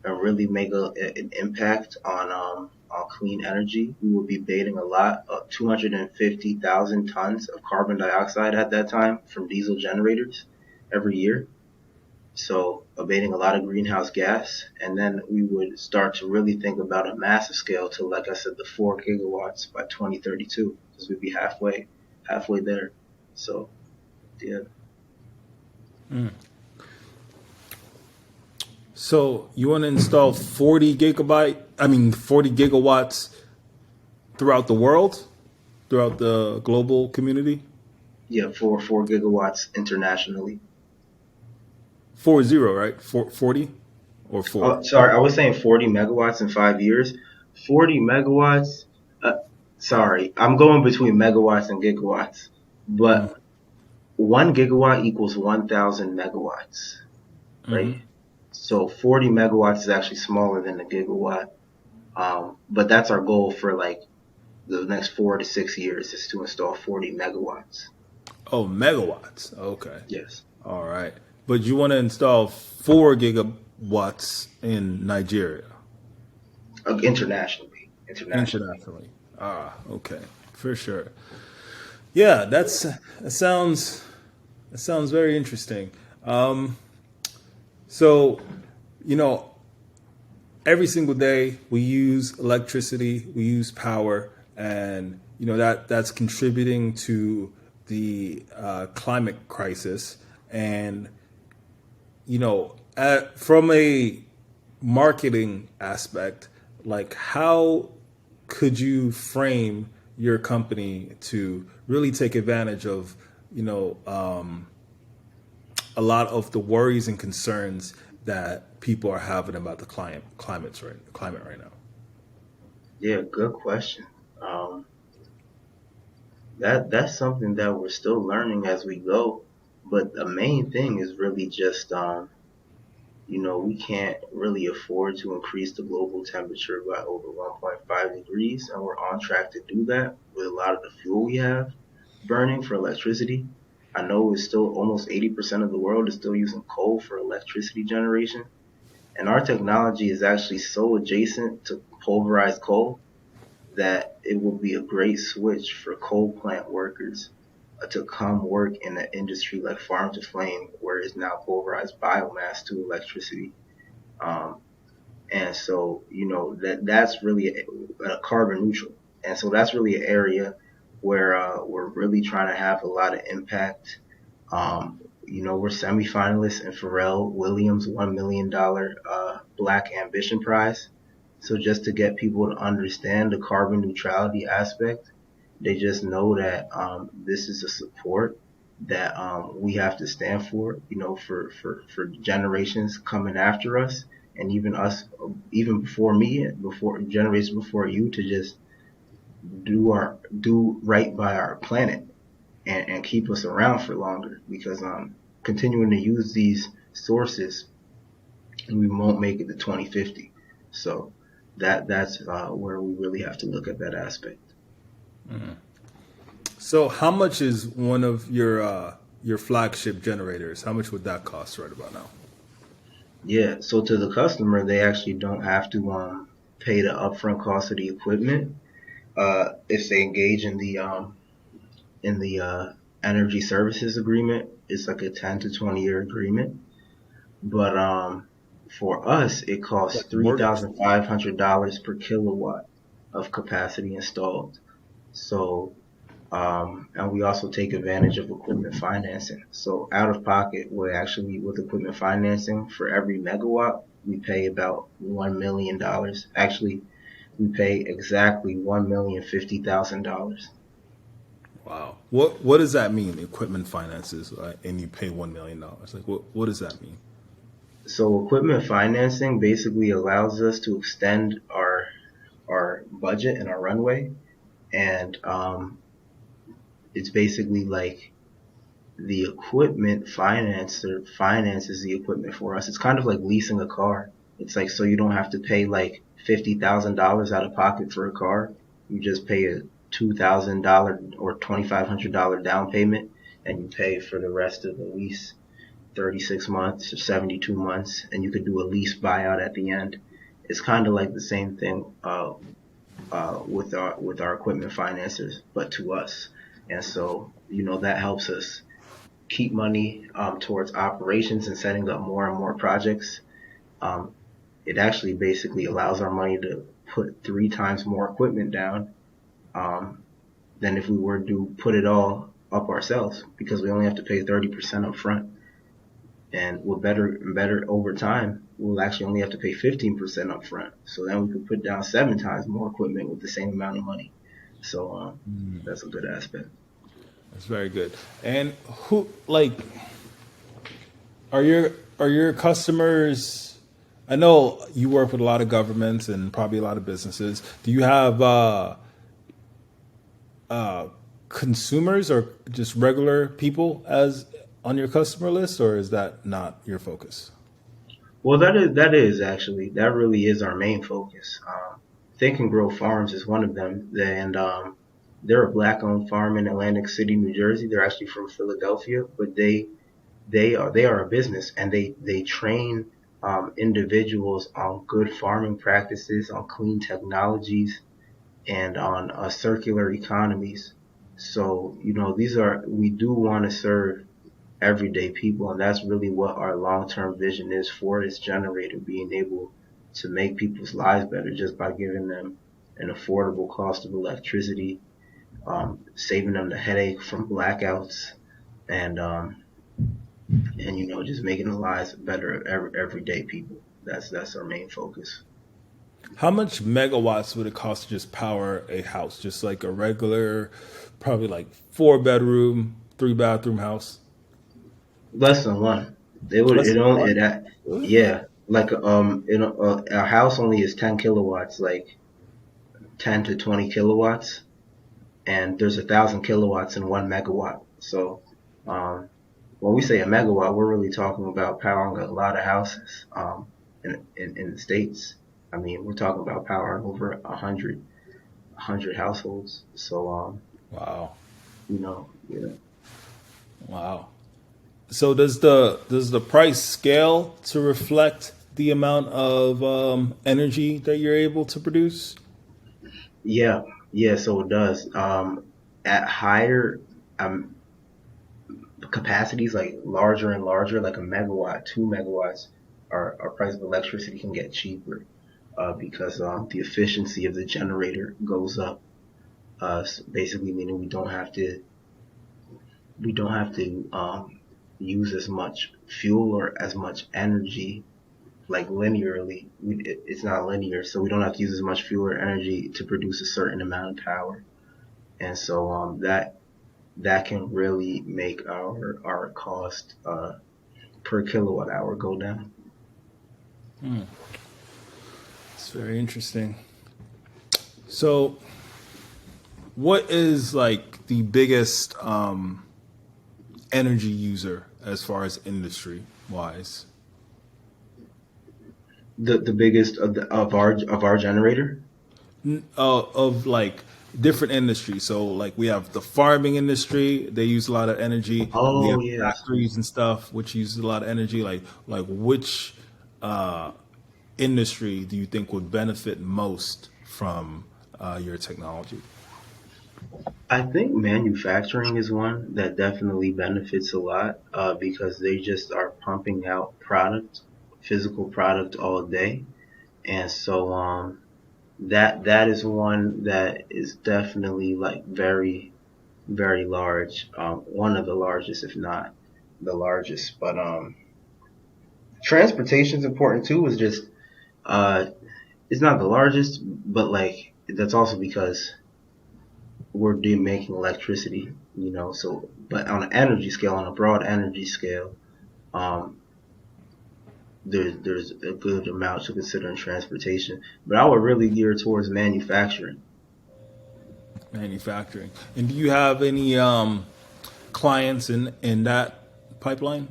and really make an impact on clean energy, we would be abating a lot of 250,000 tons of carbon dioxide at that time from diesel generators every year. So abating a lot of greenhouse gas, and then we would start to really think about a massive scale to, like I said, the 4 gigawatts by 2032, because we'd be halfway there. So yeah, So you want to install 40 gigawatts throughout the world, throughout the global community? yeah, 4 gigawatts internationally. 40, right? 40 or 4? Oh, sorry, I was saying 40 megawatts in 5 years. 40 megawatts. Uh, sorry, I'm going between megawatts and gigawatts, but 1 gigawatt equals 1,000 megawatts, right? Mm-hmm. So 40 megawatts is actually smaller than a gigawatt. But that's our goal for like the next 4 to 6 years is to install 40 megawatts. Oh, megawatts. Okay. Yes. All right. But you want to install 4 gigawatts in Nigeria Internationally. Internationally. internationally. Ah, okay. For sure. Yeah, that sounds very interesting. So, you know, every single day we use electricity, we use power, and that's contributing to the climate crisis. And from a marketing aspect, like how could you frame your company to really take advantage of you know a lot of the worries and concerns that people are having about the climate right now? Yeah, good question. Um, that's something that we're still learning as we go. But the main thing is really just we can't really afford to increase the global temperature by over 1.5 degrees, and we're on track to do that with a lot of the fuel we have burning for electricity. I know it's still almost 80% of the world is still using coal for electricity generation, and our technology is actually so adjacent to pulverized coal that it will be a great switch for coal plant workers to come work in an industry like farm to flame, where it's now pulverized biomass to electricity. Um, and so, that's really a carbon neutral. And so that's really an area where we're really trying to have a lot of impact. We're semifinalists in Pharrell Williams' $1 million Black Ambition Prize. So just to get people to understand the carbon neutrality aspect, they just know that this is a support that we have to stand for, for generations coming after us, and even us, even before me, before generations before you, to just do right by our planet and keep us around for longer. Because continuing to use these sources, we won't make it to 2050. So that's where we really have to look at that aspect. So, how much is one of your flagship generators? How much would that cost right about now? Yeah, so to the customer, they actually don't have to pay the upfront cost of the equipment if they engage in the energy services agreement. It's like a 10 to 20-year agreement, but for us, it costs Like three mortgage. thousand five hundred dollars per kilowatt of capacity installed. So and we also take advantage of equipment financing. So out of pocket, we're actually with equipment financing for every megawatt, we pay about $1 million. Actually, we pay exactly $1,050,000. Wow. What does that mean? Equipment finances, and you pay $1 million. Like what does that mean? So equipment financing basically allows us to extend our budget and our runway, and it's basically like the equipment financer finances the equipment for us. It's kind of like leasing a car. It's like so you don't have to pay like $50,000 out of pocket for a car. You just pay a $2,000 or $2,500 down payment, and you pay for the rest of the lease. 36 months or 72 months, and you could do a lease buyout at the end. It's kind of like the same thing with our equipment financiers, but to us. And so, that helps us keep money towards operations and setting up more and more projects. Um, it actually basically allows our money to put three times more equipment down um, than if we were to put it all up ourselves because we only have to pay 30% up front. And with better over time, we'll actually only have to pay 15% up front. So then we could put down seven times more equipment with the same amount of money. So that's a good aspect. That's very good. And who like are your customers? I know you work with a lot of governments and probably a lot of businesses. Do you have consumers or just regular people as on your customer list, or is that not your focus? Well, that is actually that really is our main focus. Think and Grow Farms is one of them, and they're a black-owned farm in Atlantic City, New Jersey. They're actually from Philadelphia, but they are a business, and they train individuals on good farming practices, on clean technologies, and on circular economies. So these are we do want to serve everyday people, and that's really what our long-term vision is for this generator, being able to make people's lives better just by giving them an affordable cost of electricity, saving them the headache from blackouts, and just making the lives better of everyday people. That's our main focus. How much megawatts would it cost to just power a house, just like a regular, probably like 4 bedroom, 3 bathroom house? Less than one. They would Less it than only one. Really? yeah, like a house only is 10 kilowatts, like 10 to 20 kilowatts, and there's 1,000 kilowatts in 1 megawatt. So um, when we say a megawatt, we're really talking about powering a lot of houses in the states. I mean, we're talking about powering over a hundred households. So Wow. yeah. Wow. So does the price scale to reflect the amount of energy that you're able to produce? Yeah, yeah, so it does. At higher um, capacities, like larger and larger, like a megawatt, 2 megawatts, our price of electricity can get cheaper because the efficiency of the generator goes up. Basically, meaning we don't have to use as much fuel or as much energy like linearly. It's not linear, so we don't have to use as much fuel or energy to produce a certain amount of power. And so that can really make our cost per kilowatt hour go down. It's very interesting. So, what is like the biggest energy user as far as industry wise? The biggest of our generator. Of like different industries. So like we have the farming industry, they use a lot of energy. We Oh have yes. factories and stuff which use a lot of energy. Like which uh, industry do you think would benefit most from your technology? I think manufacturing is one that definitely benefits a lot because they just are pumping out product, physical product all day, and so that is one that is definitely like very very large, one of the largest, if not the largest. But transportation is important too. Is just uh, it's not the largest, but like that's also because we're making electricity, So, but on an energy scale, on a broad energy scale, um, there's a good amount to consider in transportation. But I would really gear towards manufacturing. Manufacturing. And do you have any clients in that pipeline?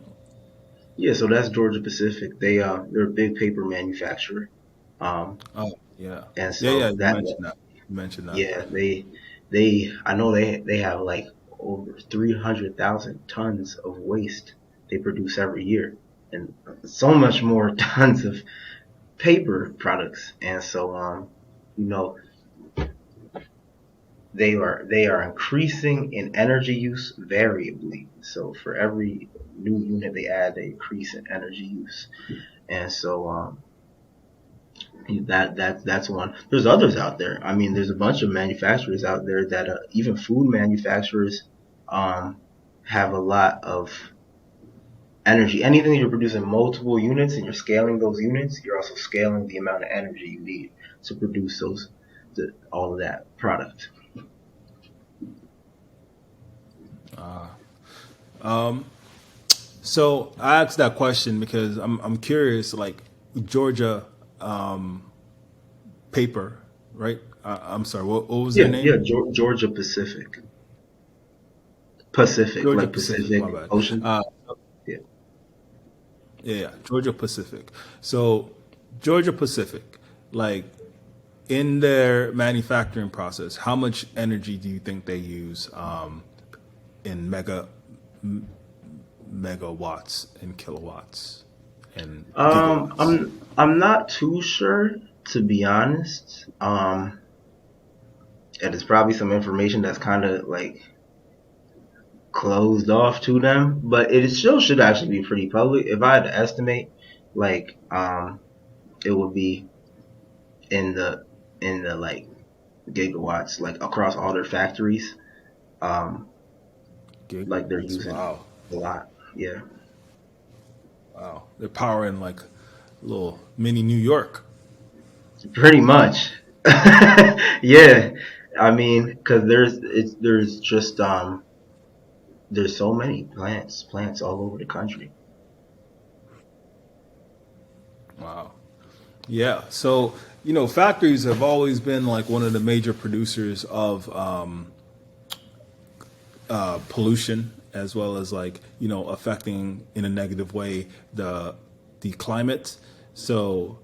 Yeah, so that's Georgia Pacific. They're a big paper manufacturer. Um, Oh, yeah. and Yeah, yeah, so you that mentioned that. You mentioned that. yeah, I know they have like over 300,000 tons of waste. they produce every year, and so much more tons of paper products. And so, you know, they are increasing in energy use variably. So for every new unit they add, they increase in energy use. And so, that's one. There's others out there. I mean, there's a bunch of manufacturers out there that even food manufacturers um, have a lot of energy. Anything that you're producing multiple units and you're scaling those units, you're also scaling the amount of energy you need to produce all of that product. So I asked that question because I'm curious. Like Georgia paper, right? I'm sorry. What was their Yeah, yeah. name? Georgia Pacific, Pacific Georgia like Pacific. Pacific My bad. Ocean. Yeah. Yeah, yeah, Georgia Pacific. So Georgia Pacific, like in their manufacturing process, how much energy do you think they use in megawatts and kilowatts and gigawatts? I'm not too sure, to be honest. And it's probably some information that's kind of like closed off to them, but it still should actually be pretty public. If I had to estimate, like, it would be in the like gigawatts, like across all their factories. Um, like they're Gigawatts. using Wow, a lot. Yeah, wow. They're powering like a little mini New York. pretty much. Yeah, I mean, because there's just there's so many plants all over the country. Wow. Yeah. So, factories have always been like one of the major producers of pollution, as well as like affecting in a negative way the climate. So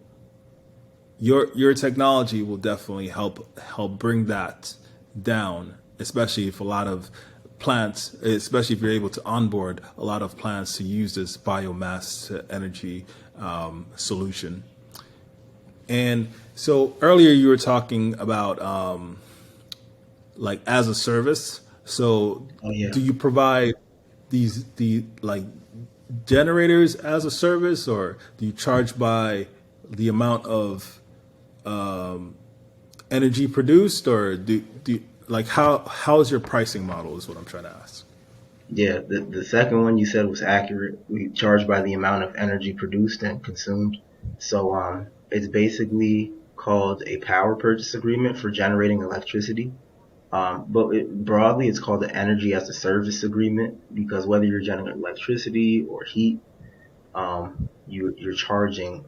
your technology will definitely help bring that down, especially if a lot of plants, especially if you're able to onboard a lot of plants to use this biomass to energy solution. And so earlier you were talking about like as a service. So Oh yeah. do you provide the like generators as a service, or do you charge by the amount of energy produced, or do like how is your pricing model? Is what I'm trying to ask. Yeah, the second one you said was accurate. We charge by the amount of energy produced and consumed. So it's basically called a power purchase agreement for generating electricity. But broadly, it's called the energy as a service agreement because whether you're generating electricity or heat, you're charging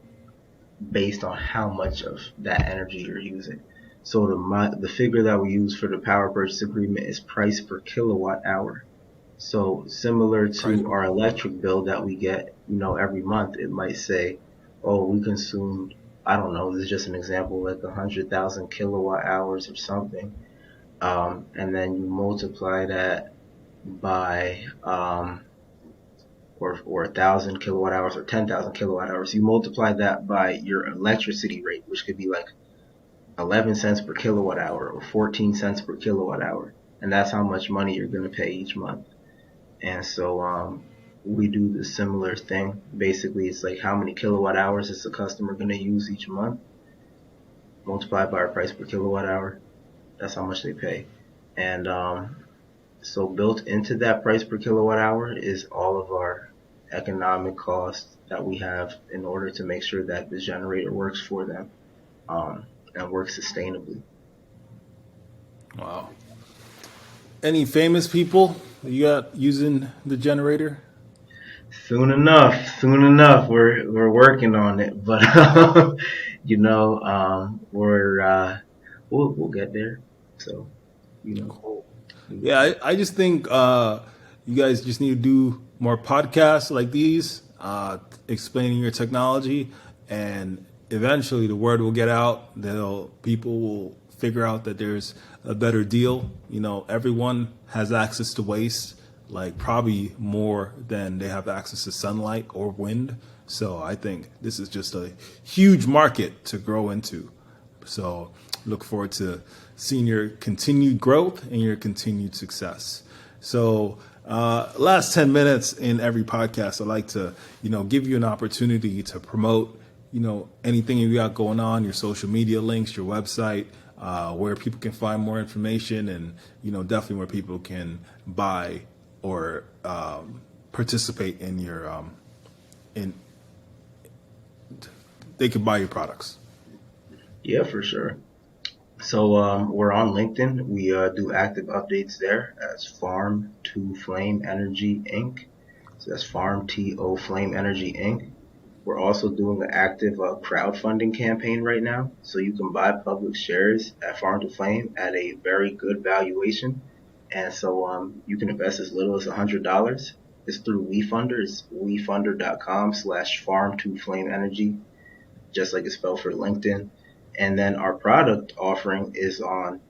based on how much of that energy you're using. So the figure that we use for the power purchase agreement is price per kilowatt hour. So similar Price. to our electric bill that we get, every month, it might say, oh, we consumed, I don't know, this is just an example, like 100,000 kilowatt hours or something. And then you multiply that by, or 1,000 kilowatt hours or 10,000 kilowatt hours. You multiply that by your electricity rate, which could be like 11 cents per kilowatt hour or 14 cents per kilowatt hour. And that's how much money you're going to pay each month. And so we do the similar thing. Basically, it's like how many kilowatt hours is the customer going to use each month, multiplied by our price per kilowatt hour. That's how much they pay. And so built into that price per kilowatt hour is all of our economic costs that we have in order to make sure that the generator works for them and works sustainably. Wow. Any famous people you got using the generator? Soon enough, we're working on it, but we'll get there. So you know, Cool. Yeah, I just think you guys just need to do more podcasts like these, explaining your technology, and eventually the word will get out. People will figure out that there's a better deal. Everyone has access to waste, like probably more than they have access to sunlight or wind. So I think this is just a huge market to grow into. So look forward to seeing your continued growth and your continued success. So last 10 minutes in every podcast, I like to, give you an opportunity to promote, anything you got going on, your social media links, your website, where people can find more information, and, definitely where people can buy or participate in your, in, they can buy your products. Yeah, for sure. So we're on LinkedIn. We do active updates there as Farm to Flame Energy Inc. So that's Farm to Flame Energy Inc. We're also doing an active crowdfunding campaign right now. So you can buy public shares at Farm to Flame at a very good valuation. And so you can invest as little as $100. It's through WeFunder. It's wefunder.com/farm to flame energy, just like it's spelled for LinkedIn. And then our product offering is on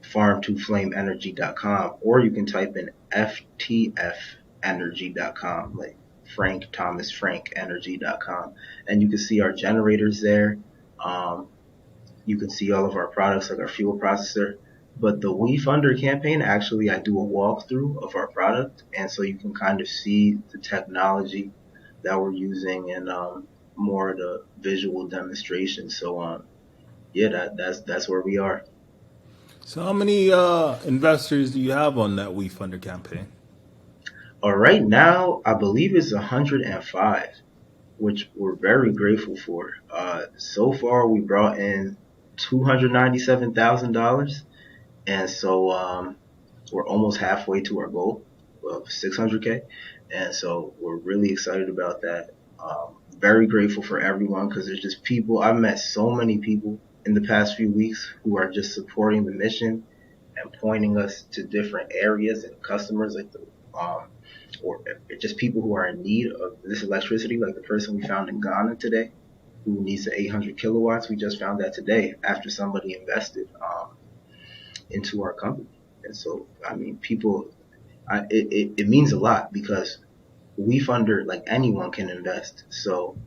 farm2flameenergy.com, or you can type in ftfenergy.com, like Frank Thomas Frank energy.com, and you can see our generators there. Um, you can see all of our products like our fuel processor. But the We Funder campaign, actually, I do a walkthrough of our product, and so you can kind of see the technology that we're using and more of the visual demonstration. So yeah, that's where we are. So how many investors do you have on that We Funder campaign? Right now, I believe it's 105, which we're very grateful for. So far, we brought in $297,000, and so we're almost halfway to our goal of 600K, and so we're really excited about that. Very grateful for everyone, because there's just people. I've met so many people in the past few weeks who are just supporting the mission and pointing us to different areas and customers, like the or just people who are in need of this electricity, like the person we found in Ghana today who needs the 800 kilowatts. We just found that today after somebody invested into our company. And so, I mean, people, it means a lot, because we funder, like, anyone can invest. So,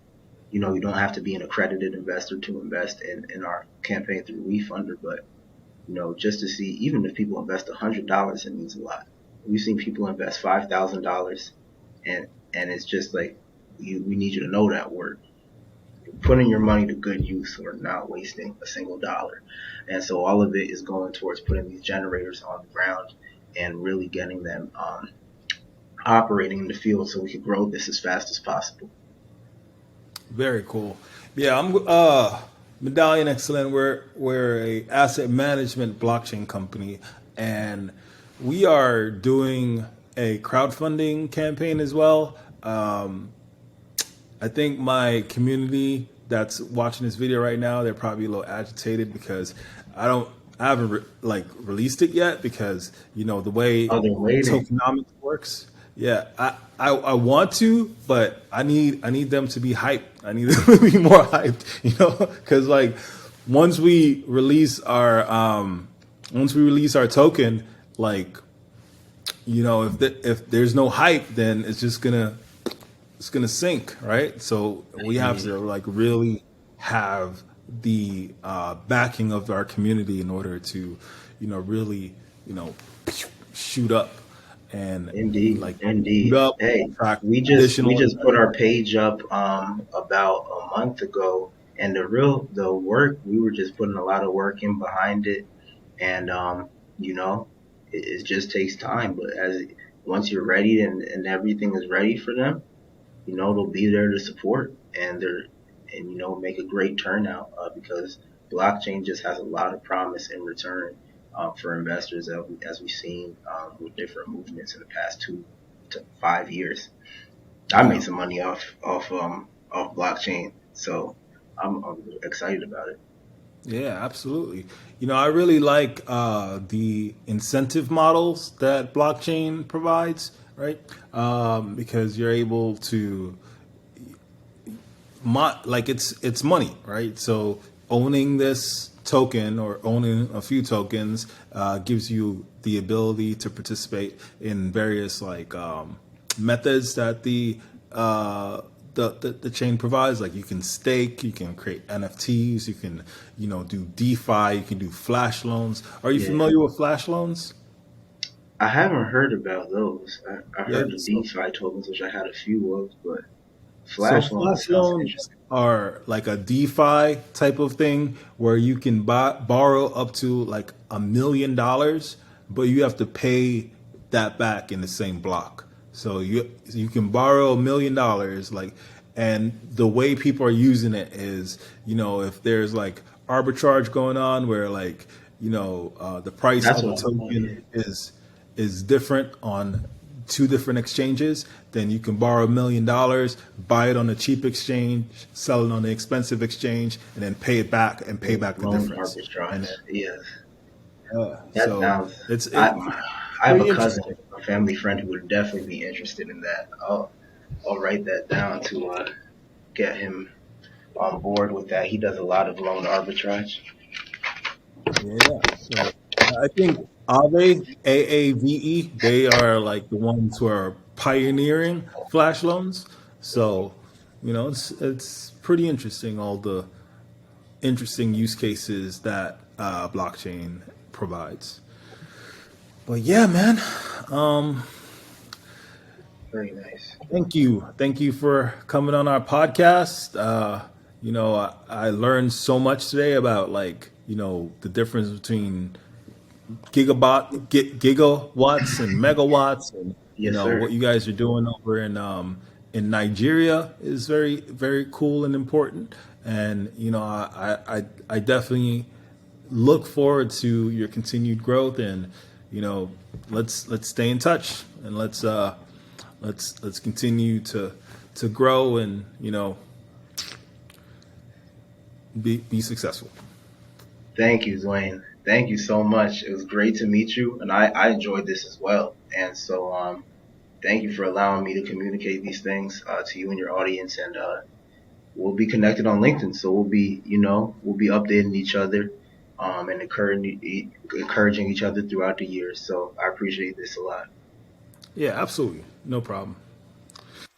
you don't have to be an accredited investor to invest in our campaign through WeFunder, but just to see, even if people invest $100, it means a lot. We've seen people invest $5,000, and it's just like, we need you to know that we're putting your money to good use. We're not wasting a single dollar, and so all of it is going towards putting these generators on the ground and really getting them operating in the field, so we can grow this as fast as possible. Very cool. Yeah, I'm Medallion Excellent. We're a asset management blockchain company, and we are doing a crowdfunding campaign as well. I think my community that's watching this video right now, they're probably a little agitated because I haven't released it yet, because the way Oh, they're waiting. tokenomics works. Yeah, I want to, but I need them to be hyped. I need them to be more hyped, because like once we release our token, like if there's no hype, then it's gonna sink, right? So we have to like really have the backing of our community in order to, really, you know, shoot up and Indeed, like shoot indeed. up, Hey, attract we additional just put our investors. page up about a month ago, and the work, we were just putting a lot of work in behind it, and you know, it just takes time. But once you're ready, and everything is ready for them, they'll be there to support, and make a great turnout, because blockchain just has a lot of promise in return, for investors, as we've seen, with different movements in the past 2 to 5 years. I Yeah. made some money off blockchain, so I'm excited about it. Yeah, absolutely. I really like the incentive models that blockchain provides, right? Because you're able to, like it's money, right? So owning this token or owning a few tokens gives you the ability to participate in various like methods that the chain provides. Like you can stake, you can create NFTs, you can do DeFi, you can do flash loans. Are you Yeah. familiar with flash loans? I haven't heard about those. I Yeah. heard the DeFi tokens, which I had a few of, but So Flash loan flash sounds loans interesting. are like a DeFi type of thing where you can borrow up to like $1 million, but you have to pay that back in the same block. So you can borrow $1 million, like, and the way people are using it is, if there's like arbitrage going on where like, the price That's of a what I thought. Yeah. token is different on two different exchanges, then you can borrow $1 million, buy it on a cheap exchange, sell it on the expensive exchange, and then pay it back and pay back the Loan difference. arbitrage. And Yes, that so sounds. it's I I have a pretty cousin, interesting. a family friend who would definitely be interested in that. I'll write that down to get him on board with that. He does a lot of loan arbitrage. Yeah. So I think Aave, AAVE, they are like the ones who are pioneering flash loans. So, it's pretty interesting, all the interesting use cases that blockchain provides. But yeah, man, Very nice. thank you for coming on our podcast. I learned so much today about like the difference between gigawatts and megawatts, and Yes, sir. what you guys are doing over in Nigeria is very very cool and important. And I definitely look forward to your continued growth, and let's stay in touch, and let's continue to grow, and be successful. Thank you, Dwayne. Thank you so much. It was great to meet you, and I enjoyed this as well. And so, thank you for allowing me to communicate these things to you and your audience. And we'll be connected on LinkedIn, so we'll be updating each other, and encouraging each other throughout the year. So I appreciate this a lot. Yeah, absolutely, no problem.